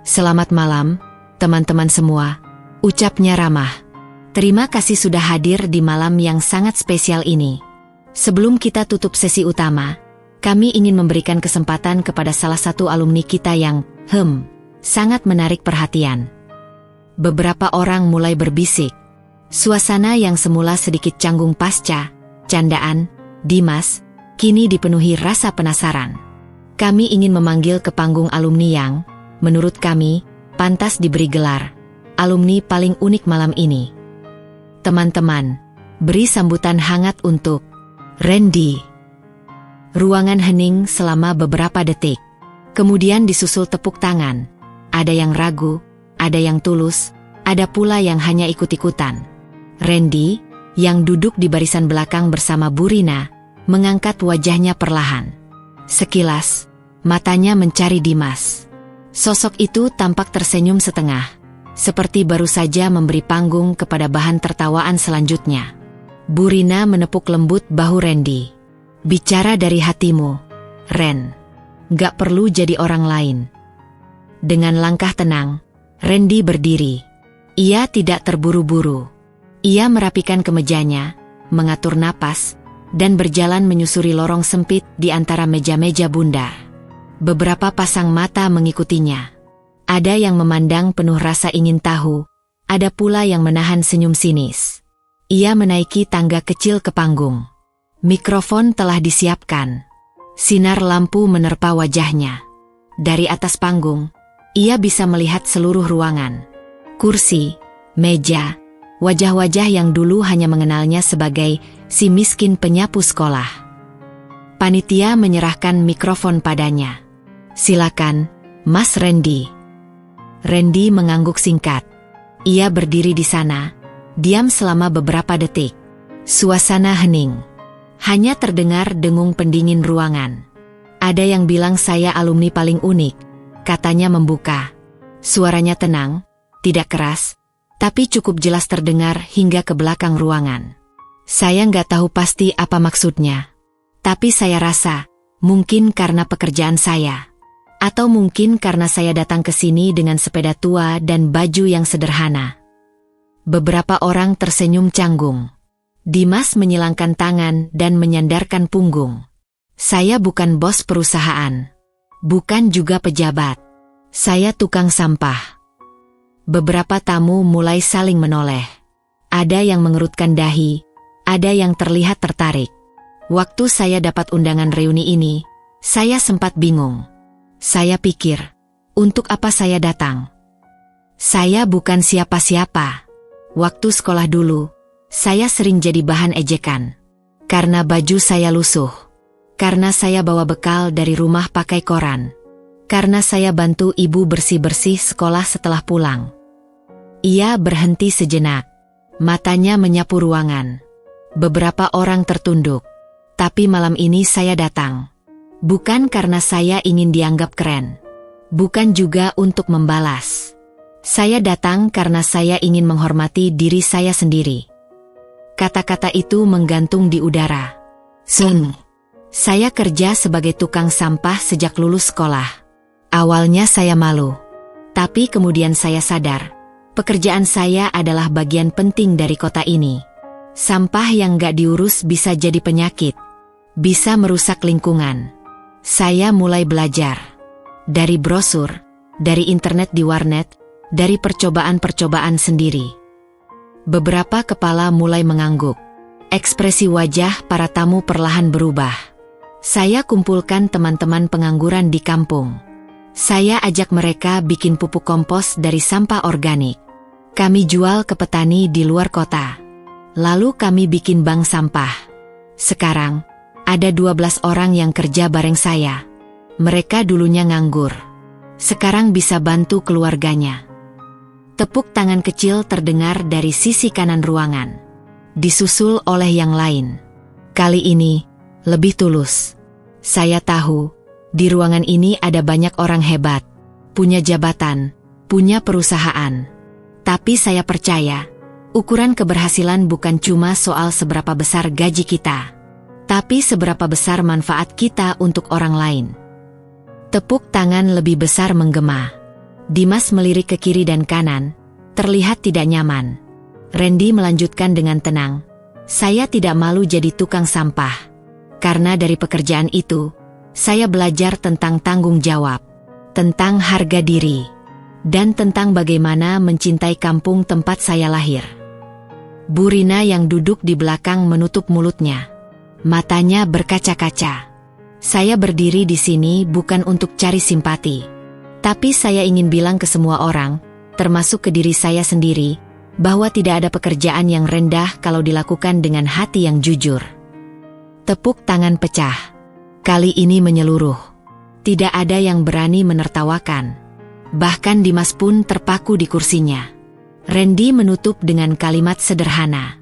Selamat malam, teman-teman semua, ucapnya ramah. Terima kasih sudah hadir di malam yang sangat spesial ini. Sebelum kita tutup sesi utama, kami ingin memberikan kesempatan kepada salah satu alumni kita yang, sangat menarik perhatian. Beberapa orang mulai berbisik. Suasana yang semula sedikit canggung pasca candaan Dimas, kini dipenuhi rasa penasaran. Kami ingin memanggil ke panggung alumni yang, menurut kami, pantas diberi gelar alumni paling unik malam ini. Teman-teman, beri sambutan hangat untuk Randy. Ruangan hening selama beberapa detik. Kemudian disusul tepuk tangan. Ada yang ragu, ada yang tulus, ada pula yang hanya ikut-ikutan. Randy, yang duduk di barisan belakang bersama Bu Rina, mengangkat wajahnya perlahan. Sekilas, matanya mencari Dimas. Sosok itu tampak tersenyum setengah, seperti baru saja memberi panggung kepada bahan tertawaan selanjutnya. Bu Rina menepuk lembut bahu Randy. Bicara dari hatimu, Ren. Gak perlu jadi orang lain. Dengan langkah tenang, Randy berdiri. Ia tidak terburu-buru. Ia merapikan kemejanya, mengatur napas, dan berjalan menyusuri lorong sempit di antara meja-meja bundar. Beberapa pasang mata mengikutinya. Ada yang memandang penuh rasa ingin tahu, ada pula yang menahan senyum sinis. Ia menaiki tangga kecil ke panggung. Mikrofon telah disiapkan. Sinar lampu menerpa wajahnya. Dari atas panggung, ia bisa melihat seluruh ruangan. Kursi, meja, wajah-wajah yang dulu hanya mengenalnya sebagai si miskin penyapu sekolah. Panitia menyerahkan mikrofon padanya. Silakan, Mas Randy. Randy mengangguk singkat. Ia berdiri di sana, diam selama beberapa detik. Suasana hening. Hanya terdengar dengung pendingin ruangan. Ada yang bilang saya alumni paling unik, katanya membuka. Suaranya tenang, tidak keras, tapi cukup jelas terdengar hingga ke belakang ruangan. Saya nggak tahu pasti apa maksudnya. Tapi saya rasa, mungkin karena pekerjaan saya. Atau mungkin karena saya datang ke sini dengan sepeda tua dan baju yang sederhana. Beberapa orang tersenyum canggung. Dimas menyilangkan tangan dan menyandarkan punggung. Saya bukan bos perusahaan. Bukan juga pejabat. Saya tukang sampah. Beberapa tamu mulai saling menoleh. Ada yang mengerutkan dahi, ada yang terlihat tertarik. Waktu saya dapat undangan reuni ini, saya sempat bingung. Saya pikir, untuk apa saya datang? Saya bukan siapa-siapa. Waktu sekolah dulu, saya sering jadi bahan ejekan. Karena baju saya lusuh. Karena saya bawa bekal dari rumah pakai koran. Karena saya bantu ibu bersih-bersih sekolah setelah pulang. Ia berhenti sejenak. Matanya menyapu ruangan. Beberapa orang tertunduk. Tapi malam ini saya datang. Bukan karena saya ingin dianggap keren. Bukan juga untuk membalas. Saya datang karena saya ingin menghormati diri saya sendiri. Kata-kata itu menggantung di udara. Saya kerja sebagai tukang sampah sejak lulus sekolah. Awalnya saya malu. Tapi kemudian saya sadar, pekerjaan saya adalah bagian penting dari kota ini. Sampah yang gak diurus bisa jadi penyakit. Bisa merusak lingkungan. Saya mulai belajar. Dari brosur, dari internet di warnet, dari percobaan-percobaan sendiri. Beberapa kepala mulai mengangguk. Ekspresi wajah para tamu perlahan berubah. Saya kumpulkan teman-teman pengangguran di kampung. Saya ajak mereka bikin pupuk kompos dari sampah organik. Kami jual ke petani di luar kota. Lalu kami bikin bank sampah. Sekarang, ada 12 orang yang kerja bareng saya. Mereka dulunya nganggur. Sekarang bisa bantu keluarganya. Tepuk tangan kecil terdengar dari sisi kanan ruangan. Disusul oleh yang lain. Kali ini, lebih tulus. Saya tahu, di ruangan ini ada banyak orang hebat. Punya jabatan, punya perusahaan. Tapi saya percaya, ukuran keberhasilan bukan cuma soal seberapa besar gaji kita, tapi seberapa besar manfaat kita untuk orang lain. Tepuk tangan lebih besar menggema. Dimas melirik ke kiri dan kanan, terlihat tidak nyaman. Randy melanjutkan dengan tenang, "Saya tidak malu jadi tukang sampah. Karena dari pekerjaan itu, saya belajar tentang tanggung jawab, tentang harga diri, dan tentang bagaimana mencintai kampung tempat saya lahir." Bu Rina yang duduk di belakang menutup mulutnya. Matanya berkaca-kaca. "Saya berdiri di sini bukan untuk cari simpati. Tapi saya ingin bilang ke semua orang, termasuk ke diri saya sendiri, bahwa tidak ada pekerjaan yang rendah kalau dilakukan dengan hati yang jujur." Tepuk tangan pecah. Kali ini menyeluruh. Tidak ada yang berani menertawakan. Bahkan Dimas pun terpaku di kursinya. Randy menutup dengan kalimat sederhana.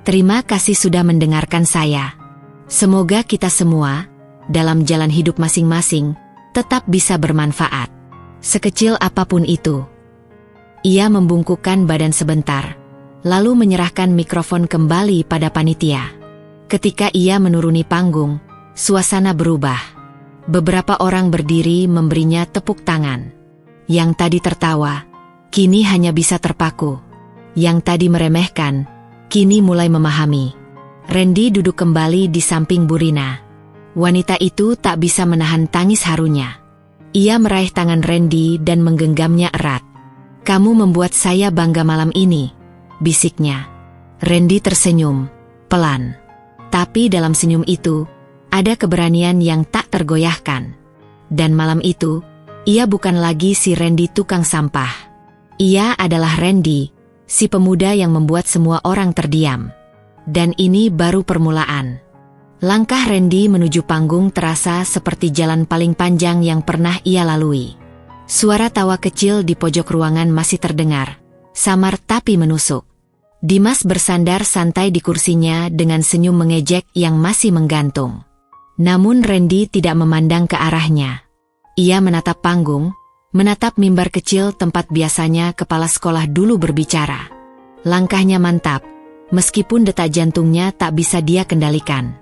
"Terima kasih sudah mendengarkan saya. Semoga kita semua, dalam jalan hidup masing-masing, tetap bisa bermanfaat. Sekecil apapun itu." Ia membungkukkan badan sebentar, lalu menyerahkan mikrofon kembali pada panitia. Ketika ia menuruni panggung, suasana berubah. Beberapa orang berdiri memberinya tepuk tangan. Yang tadi tertawa, kini hanya bisa terpaku. Yang tadi meremehkan, kini mulai memahami. Randy duduk kembali di samping Bu Rina. Wanita itu tak bisa menahan tangis harunya. Ia meraih tangan Randy dan menggenggamnya erat. "Kamu membuat saya bangga malam ini," bisiknya. Randy tersenyum, pelan. Tapi dalam senyum itu, ada keberanian yang tak tergoyahkan. Dan malam itu, ia bukan lagi si Randy tukang sampah. Ia adalah Randy, si pemuda yang membuat semua orang terdiam. Dan ini baru permulaan. Langkah Randy menuju panggung terasa seperti jalan paling panjang yang pernah ia lalui. Suara tawa kecil di pojok ruangan masih terdengar, samar tapi menusuk. Dimas bersandar santai di kursinya dengan senyum mengejek yang masih menggantung. Namun Randy tidak memandang ke arahnya. Ia menatap panggung, menatap mimbar kecil tempat biasanya kepala sekolah dulu berbicara. Langkahnya mantap, meskipun detak jantungnya tak bisa dia kendalikan.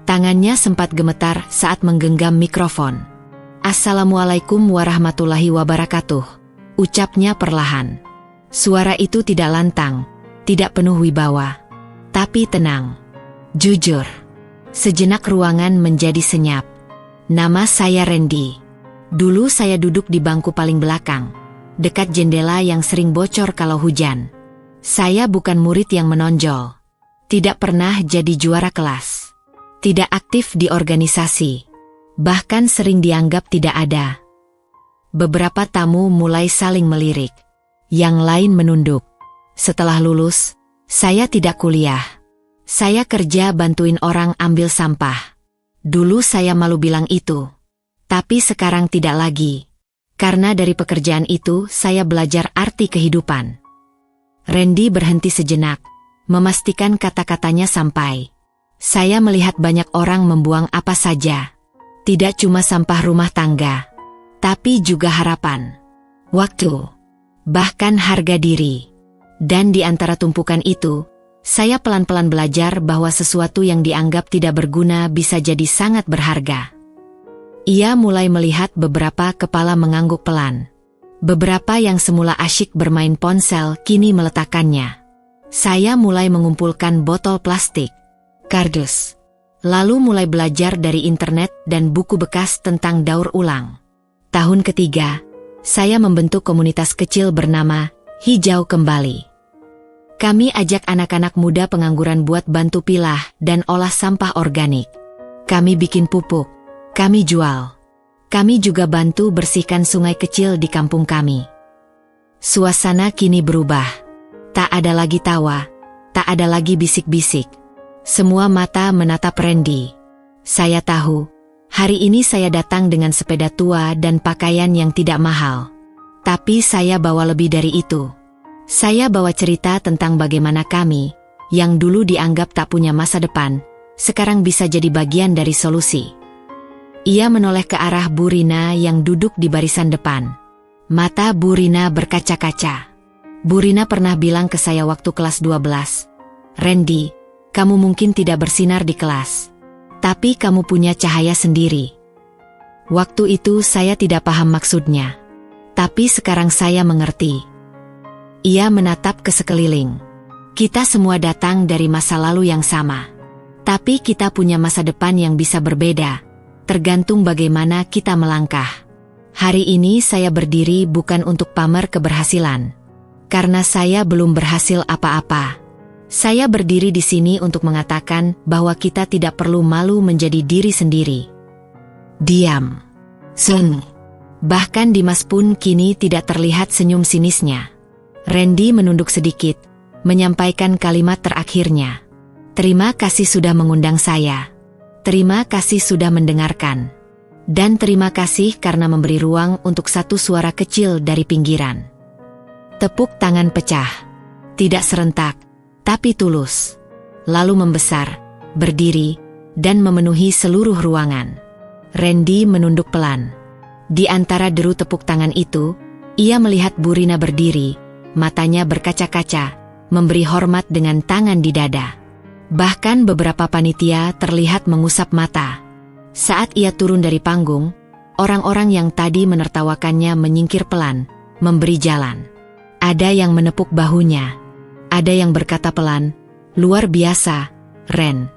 Tangannya sempat gemetar saat menggenggam mikrofon. "Assalamualaikum warahmatullahi wabarakatuh," ucapnya perlahan. Suara itu tidak lantang, tidak penuh wibawa, tapi tenang, jujur. Sejenak ruangan menjadi senyap. "Nama saya Randy. Dulu saya duduk di bangku paling belakang, dekat jendela yang sering bocor kalau hujan. Saya bukan murid yang menonjol. Tidak pernah jadi juara kelas. Tidak aktif di organisasi. Bahkan sering dianggap tidak ada." Beberapa tamu mulai saling melirik. Yang lain menunduk. "Setelah lulus, saya tidak kuliah. Saya kerja bantuin orang ambil sampah. Dulu saya malu bilang itu. Tapi sekarang tidak lagi. Karena dari pekerjaan itu saya belajar arti kehidupan." Randy berhenti sejenak, memastikan kata-katanya sampai. "Saya melihat banyak orang membuang apa saja. Tidak cuma sampah rumah tangga, tapi juga harapan, waktu, bahkan harga diri. Dan di antara tumpukan itu, saya pelan-pelan belajar bahwa sesuatu yang dianggap tidak berguna bisa jadi sangat berharga." Ia mulai melihat beberapa kepala mengangguk pelan. Beberapa yang semula asyik bermain ponsel kini meletakkannya. Saya mulai mengumpulkan botol plastik, kardus. Lalu mulai belajar dari internet dan buku bekas tentang daur ulang. Tahun ketiga, saya membentuk komunitas kecil bernama Hijau Kembali. Kami ajak anak-anak muda pengangguran buat bantu pilah dan olah sampah organik. Kami bikin pupuk. Kami jual. Kami juga bantu bersihkan sungai kecil di kampung kami. Suasana kini berubah. Tak ada lagi tawa, tak ada lagi bisik-bisik. Semua mata menatap Randy. Saya tahu, hari ini saya datang dengan sepeda tua dan pakaian yang tidak mahal. Tapi saya bawa lebih dari itu. Saya bawa cerita tentang bagaimana kami, yang dulu dianggap tak punya masa depan, sekarang bisa jadi bagian dari solusi. Ia menoleh ke arah Bu Rina yang duduk di barisan depan. Mata Bu Rina berkaca-kaca. Bu Rina pernah bilang ke saya waktu kelas 12, "Randy, kamu mungkin tidak bersinar di kelas, tapi kamu punya cahaya sendiri." Waktu itu saya tidak paham maksudnya, tapi sekarang saya mengerti. Ia menatap ke sekeliling. Kita semua datang dari masa lalu yang sama, tapi kita punya masa depan yang bisa berbeda, tergantung bagaimana kita melangkah. Hari ini saya berdiri bukan untuk pamer keberhasilan, karena saya belum berhasil apa-apa. Saya berdiri di sini untuk mengatakan bahwa kita tidak perlu malu menjadi diri sendiri. Diam. Sun. Bahkan Dimas pun kini tidak terlihat senyum sinisnya. Randy menunduk sedikit, menyampaikan kalimat terakhirnya. "Terima kasih sudah mengundang saya. Terima kasih sudah mendengarkan. Dan terima kasih karena memberi ruang untuk satu suara kecil dari pinggiran." Tepuk tangan pecah. Tidak serentak, tapi tulus. Lalu membesar, berdiri, dan memenuhi seluruh ruangan. Randy menunduk pelan. Di antara deru tepuk tangan itu, ia melihat Bu Rina berdiri, matanya berkaca-kaca, memberi hormat dengan tangan di dada. Bahkan beberapa panitia terlihat mengusap mata. Saat ia turun dari panggung, orang-orang yang tadi menertawakannya menyingkir pelan, memberi jalan. Ada yang menepuk bahunya. Ada yang berkata pelan, "Luar biasa, Ren."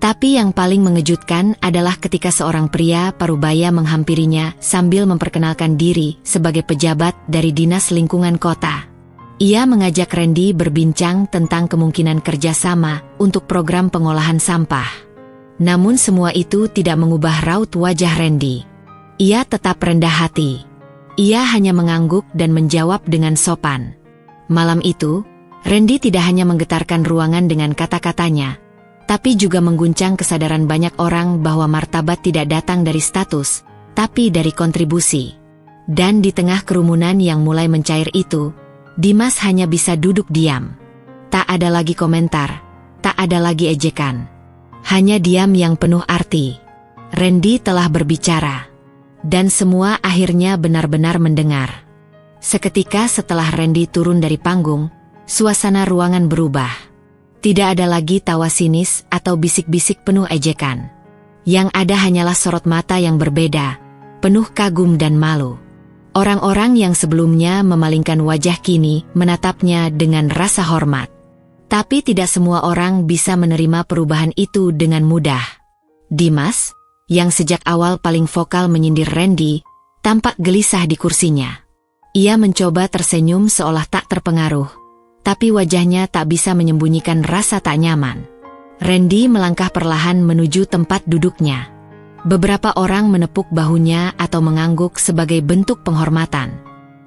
Tapi yang paling mengejutkan adalah ketika seorang pria parubaya menghampirinya sambil memperkenalkan diri sebagai pejabat dari Dinas Lingkungan Kota. Ia mengajak Randy berbincang tentang kemungkinan kerjasama untuk program pengolahan sampah. Namun semua itu tidak mengubah raut wajah Randy. Ia tetap rendah hati. Ia hanya mengangguk dan menjawab dengan sopan. Malam itu, Randy tidak hanya menggetarkan ruangan dengan kata-katanya, tapi juga mengguncang kesadaran banyak orang bahwa martabat tidak datang dari status, tapi dari kontribusi. Dan di tengah kerumunan yang mulai mencair itu, Dimas hanya bisa duduk diam. Tak ada lagi komentar, tak ada lagi ejekan. Hanya diam yang penuh arti. Randy telah berbicara. Dan semua akhirnya benar-benar mendengar. Seketika setelah Randy turun dari panggung, suasana ruangan berubah. Tidak ada lagi tawa sinis atau bisik-bisik penuh ejekan. Yang ada hanyalah sorot mata yang berbeda, penuh kagum dan malu. Orang-orang yang sebelumnya memalingkan wajah kini menatapnya dengan rasa hormat. Tapi tidak semua orang bisa menerima perubahan itu dengan mudah. Dimas, yang sejak awal paling vokal menyindir Randy, tampak gelisah di kursinya. Ia mencoba tersenyum seolah tak terpengaruh, tapi wajahnya tak bisa menyembunyikan rasa tak nyaman. Randy melangkah perlahan menuju tempat duduknya. Beberapa orang menepuk bahunya atau mengangguk sebagai bentuk penghormatan.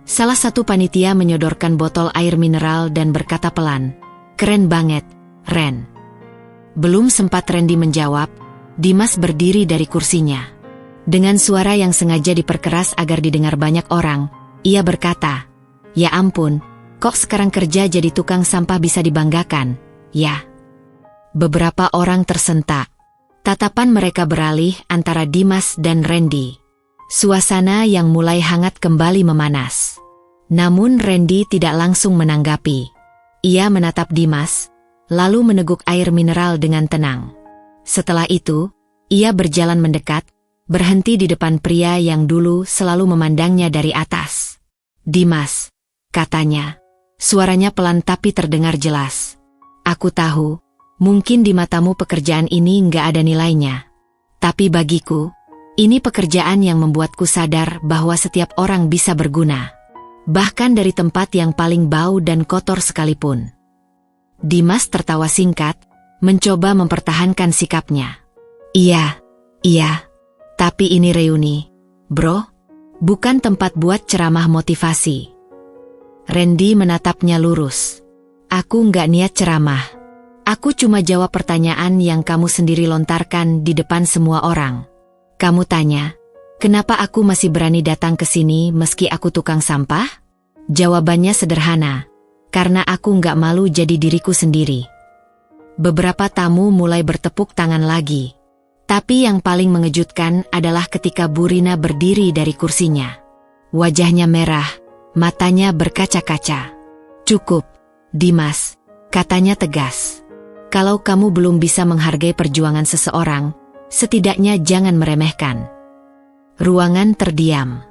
Salah satu panitia menyodorkan botol air mineral dan berkata pelan, "Keren banget, Ren." Belum sempat Randy menjawab, Dimas berdiri dari kursinya. Dengan suara yang sengaja diperkeras agar didengar banyak orang, ia berkata, "Ya ampun, kok sekarang kerja jadi tukang sampah bisa dibanggakan, ya?" Beberapa orang tersentak. Tatapan mereka beralih antara Dimas dan Randy. Suasana yang mulai hangat kembali memanas. Namun Randy tidak langsung menanggapi. Ia menatap Dimas, lalu meneguk air mineral dengan tenang. Setelah itu, ia berjalan mendekat, berhenti di depan pria yang dulu selalu memandangnya dari atas. "Dimas," katanya. Suaranya pelan tapi terdengar jelas. "Aku tahu, mungkin di matamu pekerjaan ini nggak ada nilainya. Tapi bagiku, ini pekerjaan yang membuatku sadar bahwa setiap orang bisa berguna. Bahkan dari tempat yang paling bau dan kotor sekalipun." Dimas tertawa singkat, mencoba mempertahankan sikapnya. Iya, tapi ini reuni, bro, bukan tempat buat ceramah motivasi." Randy menatapnya lurus. Aku nggak niat ceramah. Aku cuma jawab pertanyaan yang kamu sendiri lontarkan di depan semua orang. Kamu tanya, kenapa aku masih berani datang ke sini meski aku tukang sampah? Jawabannya sederhana, karena aku nggak malu jadi diriku sendiri. Beberapa tamu mulai bertepuk tangan lagi. Tapi yang paling mengejutkan adalah ketika Bu Rina berdiri dari kursinya. Wajahnya merah, matanya berkaca-kaca. Cukup, Dimas, katanya tegas. Kalau kamu belum bisa menghargai perjuangan seseorang, setidaknya jangan meremehkan. Ruangan terdiam.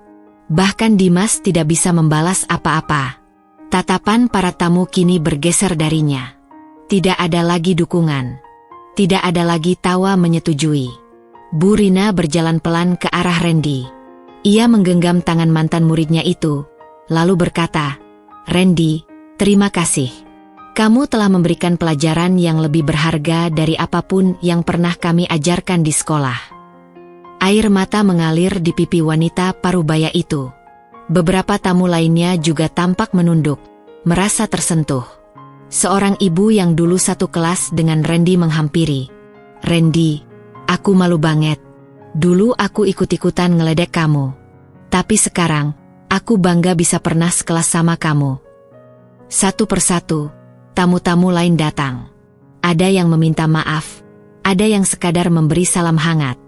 Bahkan Dimas tidak bisa membalas apa-apa. Tatapan para tamu kini bergeser darinya. Tidak ada lagi dukungan. Tidak ada lagi tawa menyetujui. Bu Rina berjalan pelan ke arah Randy. Ia menggenggam tangan mantan muridnya itu, lalu berkata, "Randy, terima kasih. Kamu telah memberikan pelajaran yang lebih berharga dari apapun yang pernah kami ajarkan di sekolah." Air mata mengalir di pipi wanita parubaya itu. Beberapa tamu lainnya juga tampak menunduk, merasa tersentuh. Seorang ibu yang dulu satu kelas dengan Randy menghampiri. "Randy, aku malu banget. Dulu aku ikut-ikutan ngeledek kamu. Tapi sekarang, aku bangga bisa pernah sekelas sama kamu." Satu persatu, tamu-tamu lain datang. Ada yang meminta maaf, ada yang sekadar memberi salam hangat.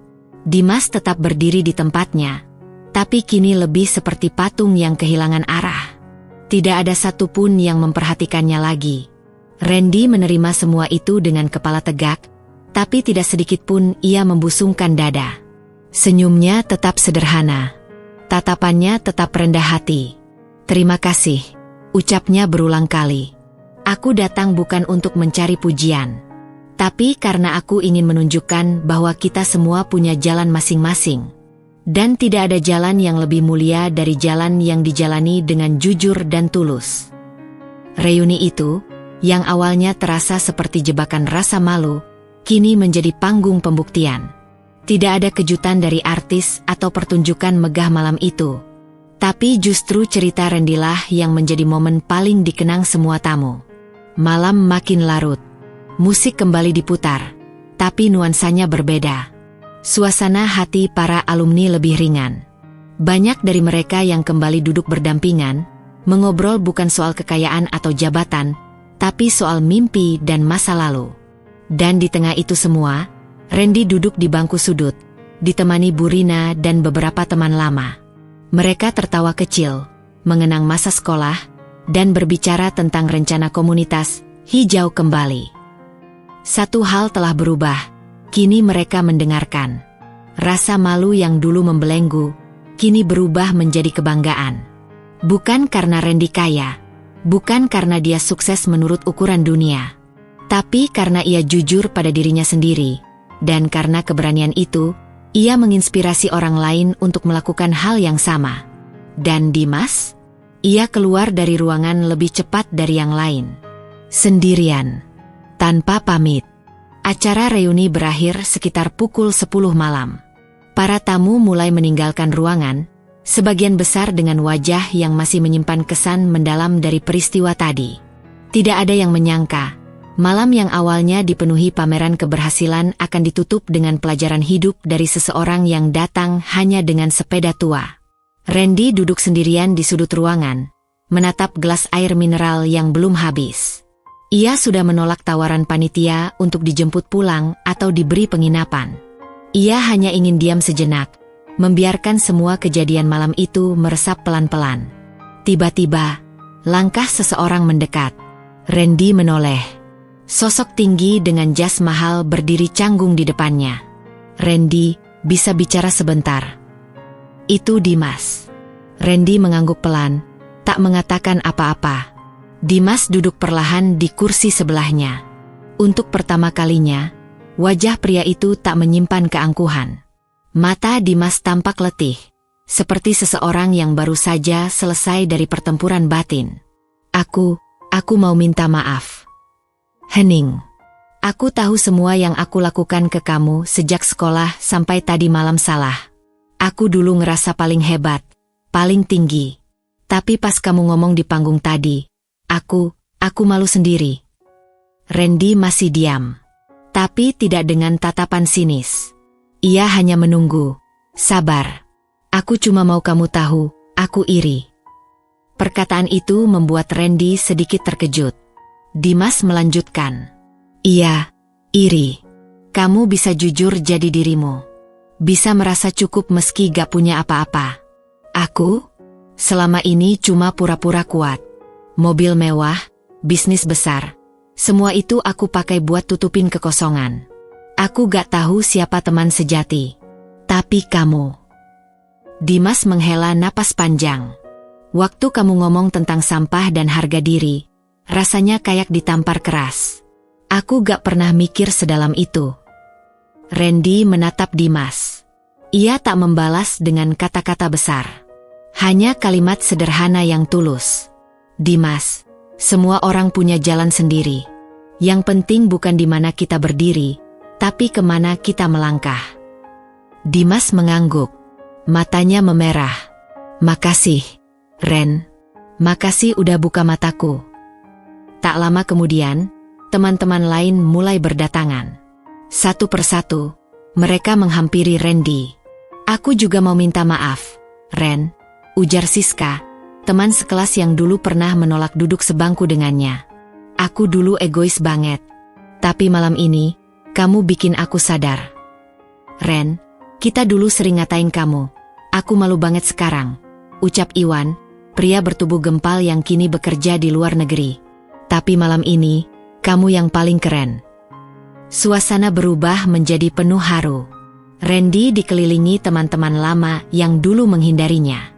Dimas tetap berdiri di tempatnya, tapi kini lebih seperti patung yang kehilangan arah. Tidak ada satupun yang memperhatikannya lagi. Randy menerima semua itu dengan kepala tegak, tapi tidak sedikit pun ia membusungkan dada. Senyumnya tetap sederhana. Tatapannya tetap rendah hati. "Terima kasih," ucapnya berulang kali. "Aku datang bukan untuk mencari pujian. Tapi karena aku ingin menunjukkan bahwa kita semua punya jalan masing-masing. Dan tidak ada jalan yang lebih mulia dari jalan yang dijalani dengan jujur dan tulus." Reuni itu, yang awalnya terasa seperti jebakan rasa malu, kini menjadi panggung pembuktian. Tidak ada kejutan dari artis atau pertunjukan megah malam itu. Tapi justru cerita Randy lah yang menjadi momen paling dikenang semua tamu. Malam makin larut. Musik kembali diputar, tapi nuansanya berbeda. Suasana hati para alumni lebih ringan. Banyak dari mereka yang kembali duduk berdampingan, mengobrol bukan soal kekayaan atau jabatan, tapi soal mimpi dan masa lalu. Dan di tengah itu semua, Randy duduk di bangku sudut, ditemani Bu Rina dan beberapa teman lama. Mereka tertawa kecil, mengenang masa sekolah, dan berbicara tentang rencana komunitas hijau kembali. Satu hal telah berubah, kini mereka mendengarkan. Rasa malu yang dulu membelenggu, kini berubah menjadi kebanggaan. Bukan karena Randy kaya, bukan karena dia sukses menurut ukuran dunia, tapi karena ia jujur pada dirinya sendiri, dan karena keberanian itu, ia menginspirasi orang lain untuk melakukan hal yang sama. Dan Dimas? Ia keluar dari ruangan lebih cepat dari yang lain. Sendirian. Tanpa pamit. Acara reuni berakhir sekitar pukul 10 malam. Para tamu mulai meninggalkan ruangan, sebagian besar dengan wajah yang masih menyimpan kesan mendalam dari peristiwa tadi. Tidak ada yang menyangka, malam yang awalnya dipenuhi pameran keberhasilan akan ditutup dengan pelajaran hidup dari seseorang yang datang hanya dengan sepeda tua. Randy duduk sendirian di sudut ruangan, menatap gelas air mineral yang belum habis. Ia sudah menolak tawaran panitia untuk dijemput pulang atau diberi penginapan. Ia hanya ingin diam sejenak, membiarkan semua kejadian malam itu meresap pelan-pelan. Tiba-tiba, langkah seseorang mendekat. Randy menoleh. Sosok tinggi dengan jas mahal berdiri canggung di depannya. "Randy, bisa bicara sebentar?" "Itu Dimas." Randy mengangguk pelan, tak mengatakan apa-apa. Dimas duduk perlahan di kursi sebelahnya. Untuk pertama kalinya, wajah pria itu tak menyimpan keangkuhan. Mata Dimas tampak letih, seperti seseorang yang baru saja selesai dari pertempuran batin. Aku mau minta maaf." "Hening. Aku tahu semua yang aku lakukan ke kamu sejak sekolah sampai tadi malam salah. Aku dulu ngerasa paling hebat, paling tinggi. Tapi pas kamu ngomong di panggung tadi, aku Aku malu sendiri. Randy masih diam. Tapi tidak dengan tatapan sinis. Ia hanya menunggu. Sabar. Aku cuma mau kamu tahu, aku iri. Perkataan itu membuat Randy sedikit terkejut. Dimas melanjutkan. Iya, iri. Kamu bisa jujur jadi dirimu. Bisa merasa cukup meski gak punya apa-apa. Aku? Selama ini cuma pura-pura kuat. Mobil mewah, bisnis besar. Semua itu aku pakai buat tutupin kekosongan. Aku gak tahu siapa teman sejati. Tapi kamu. Dimas menghela napas panjang. Waktu kamu ngomong tentang sampah dan harga diri, rasanya kayak ditampar keras. Aku gak pernah mikir sedalam itu. Randy menatap Dimas. Ia tak membalas dengan kata-kata besar. Hanya kalimat sederhana yang tulus. Dimas, semua orang punya jalan sendiri. Yang penting bukan di mana kita berdiri, tapi kemana kita melangkah. Dimas mengangguk. Matanya memerah. Makasih, Ren. Makasih udah buka mataku. Tak lama kemudian, teman-teman lain mulai berdatangan. Satu persatu, mereka menghampiri Randy. Aku juga mau minta maaf, Ren, ujar Siska, teman sekelas yang dulu pernah menolak duduk sebangku dengannya. Aku dulu egois banget. Tapi malam ini, kamu bikin aku sadar. Ren, kita dulu sering ngatain kamu. Aku malu banget sekarang, ucap Iwan, pria bertubuh gempal yang kini bekerja di luar negeri. Tapi malam ini, kamu yang paling keren. Suasana berubah menjadi penuh haru. Randy dikelilingi teman-teman lama yang dulu menghindarinya.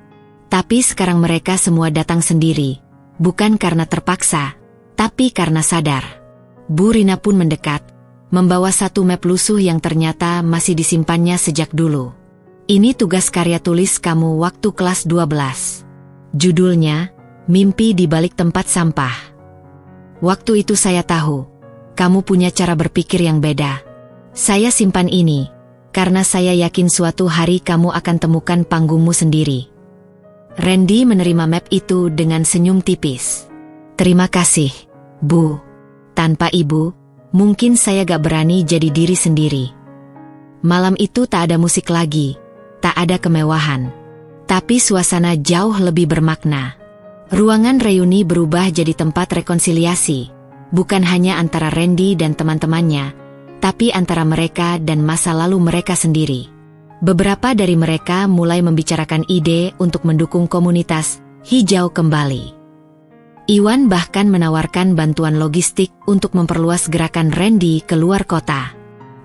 Tapi sekarang mereka semua datang sendiri, bukan karena terpaksa, tapi karena sadar. Bu Rina pun mendekat, membawa satu map lusuh yang ternyata masih disimpannya sejak dulu. Ini tugas karya tulis kamu waktu kelas 12. Judulnya, Mimpi di Balik Tempat Sampah. Waktu itu saya tahu, kamu punya cara berpikir yang beda. Saya simpan ini, karena saya yakin suatu hari kamu akan temukan panggungmu sendiri. Randy menerima map itu dengan senyum tipis. Terima kasih, Bu. Tanpa Ibu, mungkin saya gak berani jadi diri sendiri. Malam itu tak ada musik lagi, tak ada kemewahan. Tapi suasana jauh lebih bermakna. Ruangan reuni berubah jadi tempat rekonsiliasi, bukan hanya antara Randy dan teman-temannya, tapi antara mereka dan masa lalu mereka sendiri. Beberapa dari mereka mulai membicarakan ide untuk mendukung komunitas hijau kembali. Iwan bahkan menawarkan bantuan logistik untuk memperluas gerakan Randy ke luar kota.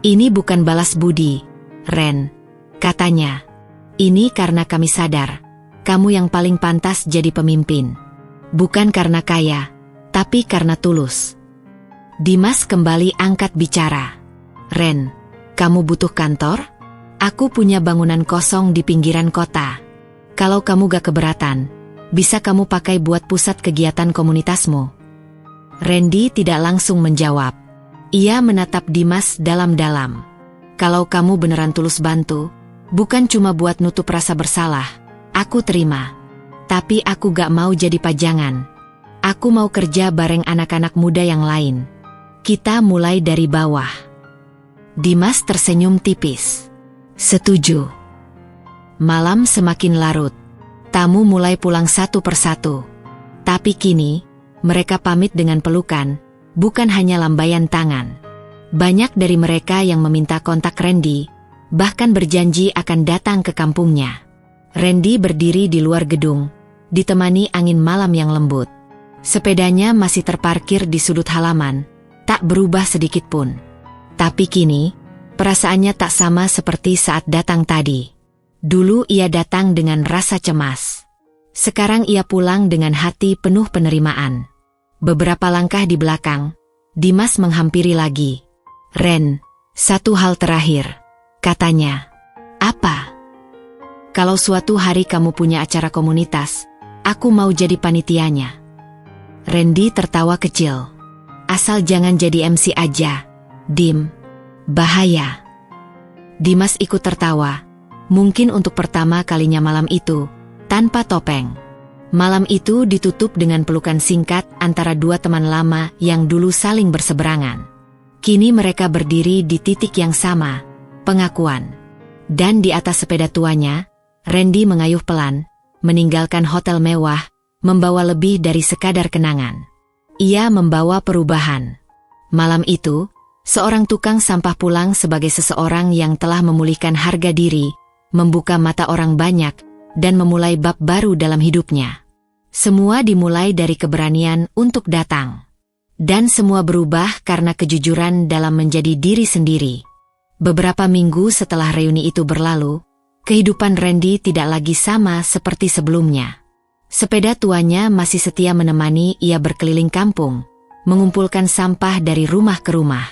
Ini bukan balas budi, Ren, katanya. Ini karena kami sadar, kamu yang paling pantas jadi pemimpin. Bukan karena kaya, tapi karena tulus. Dimas kembali angkat bicara. Ren, kamu butuh kantor? Aku punya bangunan kosong di pinggiran kota. Kalau kamu gak keberatan, bisa kamu pakai buat pusat kegiatan komunitasmu. Randy tidak langsung menjawab. Ia menatap Dimas dalam-dalam. Kalau kamu beneran tulus bantu, bukan cuma buat nutup rasa bersalah, aku terima. Tapi aku gak mau jadi pajangan. Aku mau kerja bareng anak-anak muda yang lain. Kita mulai dari bawah. Dimas tersenyum tipis. Setuju. Malam semakin larut. Tamu mulai pulang satu persatu. Tapi kini, mereka pamit dengan pelukan, bukan hanya lambaian tangan. Banyak dari mereka yang meminta kontak Randy, bahkan berjanji akan datang ke kampungnya. Randy berdiri di luar gedung, ditemani angin malam yang lembut. Sepedanya masih terparkir di sudut halaman, tak berubah sedikit pun. Tapi kini, perasaannya tak sama seperti saat datang tadi. Dulu ia datang dengan rasa cemas. Sekarang ia pulang dengan hati penuh penerimaan. Beberapa langkah di belakang, Dimas menghampiri lagi. Ren, satu hal terakhir, katanya. Apa? Kalau suatu hari kamu punya acara komunitas, aku mau jadi panitianya. Randy tertawa kecil. Asal jangan jadi MC aja, Dim. Bahaya. Dimas ikut tertawa. Mungkin untuk pertama kalinya malam itu, tanpa topeng. Malam itu ditutup dengan pelukan singkat antara dua teman lama yang dulu saling berseberangan. Kini mereka berdiri di titik yang sama, pengakuan. Dan di atas sepeda tuanya, Randy mengayuh pelan, meninggalkan hotel mewah, membawa lebih dari sekadar kenangan. Ia membawa perubahan. Malam itu, seorang tukang sampah pulang sebagai seseorang yang telah memulihkan harga diri, membuka mata orang banyak, dan memulai bab baru dalam hidupnya. Semua dimulai dari keberanian untuk datang. Dan semua berubah karena kejujuran dalam menjadi diri sendiri. Beberapa minggu setelah reuni itu berlalu, kehidupan Randy tidak lagi sama seperti sebelumnya. Sepeda tuanya masih setia menemani ia berkeliling kampung, mengumpulkan sampah dari rumah ke rumah.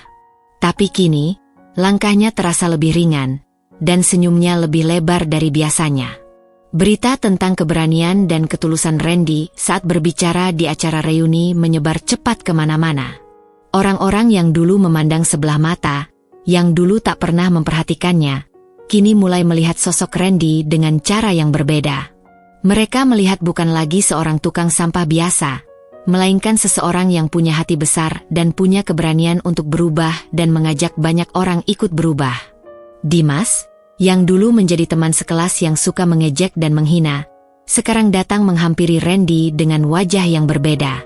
Tapi kini, langkahnya terasa lebih ringan, dan senyumnya lebih lebar dari biasanya. Berita tentang keberanian dan ketulusan Randy saat berbicara di acara reuni menyebar cepat kemana-mana. Orang-orang yang dulu memandang sebelah mata, yang dulu tak pernah memperhatikannya, kini mulai melihat sosok Randy dengan cara yang berbeda. Mereka melihat bukan lagi seorang tukang sampah biasa, melainkan seseorang yang punya hati besar dan punya keberanian untuk berubah dan mengajak banyak orang ikut berubah. Dimas, yang dulu menjadi teman sekelas yang suka mengejek dan menghina, sekarang datang menghampiri Randy dengan wajah yang berbeda.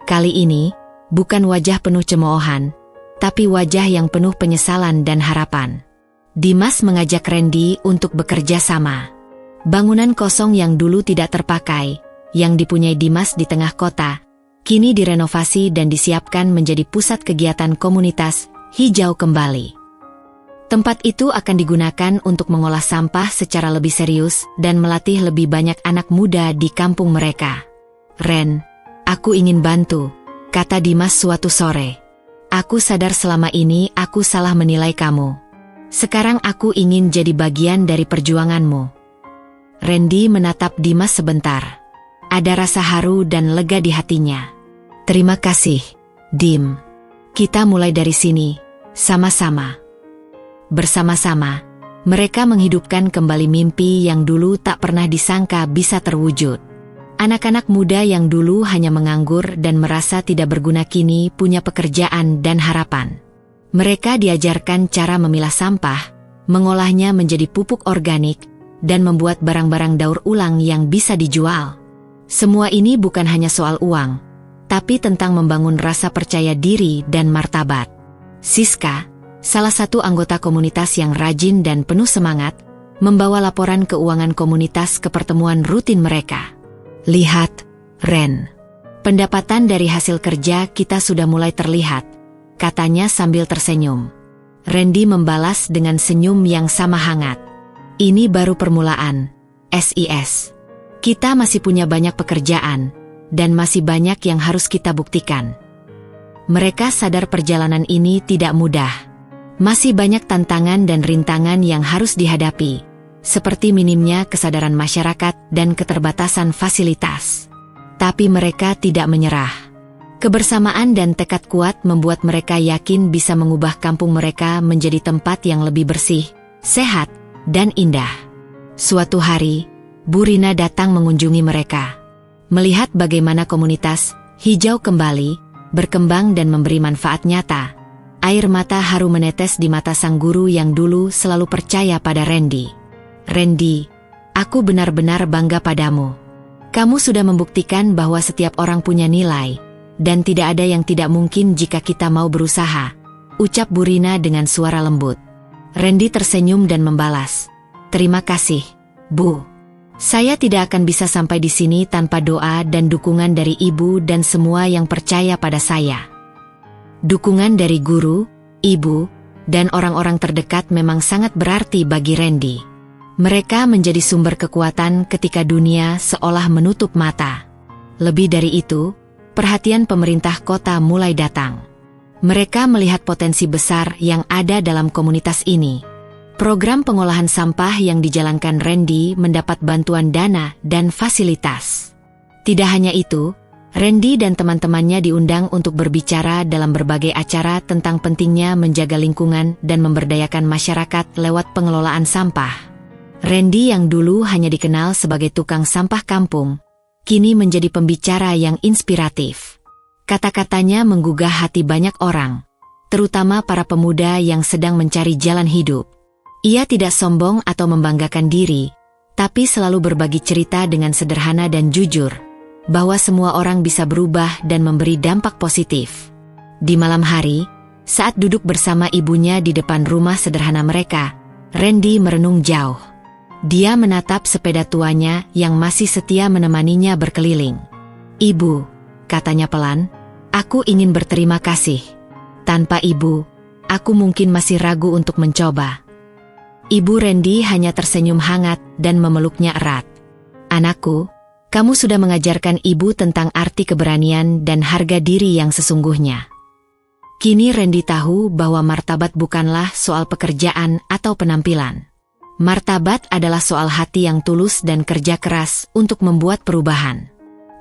Kali ini, bukan wajah penuh cemoohan, tapi wajah yang penuh penyesalan dan harapan. Dimas mengajak Randy untuk bekerja sama. Bangunan kosong yang dulu tidak terpakai, yang dipunyai Dimas di tengah kota, kini direnovasi dan disiapkan menjadi pusat kegiatan komunitas hijau kembali. Tempat itu akan digunakan untuk mengolah sampah secara lebih serius dan melatih lebih banyak anak muda di kampung mereka. "Ren, aku ingin bantu," kata Dimas suatu sore. "Aku sadar selama ini aku salah menilai kamu. Sekarang aku ingin jadi bagian dari perjuanganmu." Randy menatap Dimas sebentar. Ada rasa haru dan lega di hatinya. "Terima kasih, Dim. Kita mulai dari sini, sama-sama." Bersama-sama, mereka menghidupkan kembali mimpi yang dulu tak pernah disangka bisa terwujud. Anak-anak muda yang dulu hanya menganggur dan merasa tidak berguna kini punya pekerjaan dan harapan. Mereka diajarkan cara memilah sampah, mengolahnya menjadi pupuk organik, dan membuat barang-barang daur ulang yang bisa dijual. Semua ini bukan hanya soal uang, tapi tentang membangun rasa percaya diri dan martabat. Siska, salah satu anggota komunitas yang rajin dan penuh semangat, membawa laporan keuangan komunitas ke pertemuan rutin mereka. "Lihat, Ren. Pendapatan dari hasil kerja kita sudah mulai terlihat," katanya sambil tersenyum. Randy membalas dengan senyum yang sama hangat. "Ini baru permulaan, SIS. Kita masih punya banyak pekerjaan, dan masih banyak yang harus kita buktikan." Mereka sadar perjalanan ini tidak mudah. Masih banyak tantangan dan rintangan yang harus dihadapi, seperti minimnya kesadaran masyarakat dan keterbatasan fasilitas. Tapi mereka tidak menyerah. Kebersamaan dan tekad kuat membuat mereka yakin bisa mengubah kampung mereka menjadi tempat yang lebih bersih, sehat, dan indah. Suatu hari, Bu Rina datang mengunjungi mereka. Melihat bagaimana komunitas hijau kembali, berkembang dan memberi manfaat nyata, air mata haru menetes di mata sang guru yang dulu selalu percaya pada Randy. "Randy, aku benar-benar bangga padamu. Kamu sudah membuktikan bahwa setiap orang punya nilai, dan tidak ada yang tidak mungkin jika kita mau berusaha," ucap Bu Rina dengan suara lembut. Randy tersenyum dan membalas, "Terima kasih, Bu. Saya tidak akan bisa sampai di sini tanpa doa dan dukungan dari Ibu dan semua yang percaya pada saya." Dukungan dari guru, ibu, dan orang-orang terdekat memang sangat berarti bagi Randy. Mereka menjadi sumber kekuatan ketika dunia seolah menutup mata. Lebih dari itu, perhatian pemerintah kota mulai datang. Mereka melihat potensi besar yang ada dalam komunitas ini. Program pengolahan sampah yang dijalankan Randy mendapat bantuan dana dan fasilitas. Tidak hanya itu, Randy dan teman-temannya diundang untuk berbicara dalam berbagai acara tentang pentingnya menjaga lingkungan dan memberdayakan masyarakat lewat pengelolaan sampah. Randy yang dulu hanya dikenal sebagai tukang sampah kampung, kini menjadi pembicara yang inspiratif. Kata-katanya menggugah hati banyak orang, terutama para pemuda yang sedang mencari jalan hidup. Ia tidak sombong atau membanggakan diri, tapi selalu berbagi cerita dengan sederhana dan jujur, bahwa semua orang bisa berubah dan memberi dampak positif. Di malam hari, saat duduk bersama ibunya di depan rumah sederhana mereka, Randy merenung jauh. Dia menatap sepeda tuanya yang masih setia menemaninya berkeliling. "Ibu," katanya pelan, "aku ingin berterima kasih. Tanpa ibu, aku mungkin masih ragu untuk mencoba." Ibu Randy hanya tersenyum hangat dan memeluknya erat. "Anakku, kamu sudah mengajarkan ibu tentang arti keberanian dan harga diri yang sesungguhnya." Kini Randy tahu bahwa martabat bukanlah soal pekerjaan atau penampilan. Martabat adalah soal hati yang tulus dan kerja keras untuk membuat perubahan.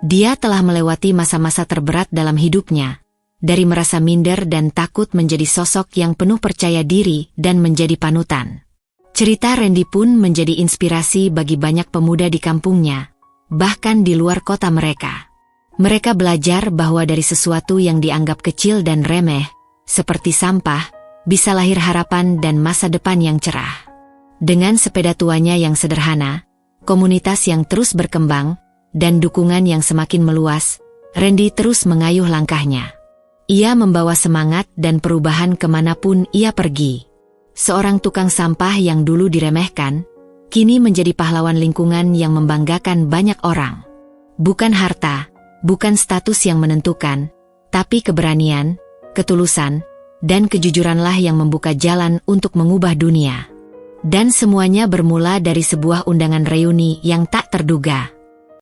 Dia telah melewati masa-masa terberat dalam hidupnya, dari merasa minder dan takut menjadi sosok yang penuh percaya diri dan menjadi panutan. Cerita Randy pun menjadi inspirasi bagi banyak pemuda di kampungnya, bahkan di luar kota mereka. Mereka belajar bahwa dari sesuatu yang dianggap kecil dan remeh, seperti sampah, bisa lahir harapan dan masa depan yang cerah. Dengan sepeda tuanya yang sederhana, komunitas yang terus berkembang, dan dukungan yang semakin meluas, Randy terus mengayuh langkahnya. Ia membawa semangat dan perubahan kemanapun ia pergi. Seorang tukang sampah yang dulu diremehkan, kini menjadi pahlawan lingkungan yang membanggakan banyak orang. Bukan harta, bukan status yang menentukan, tapi keberanian, ketulusan, dan kejujuranlah yang membuka jalan untuk mengubah dunia. Dan semuanya bermula dari sebuah undangan reuni yang tak terduga.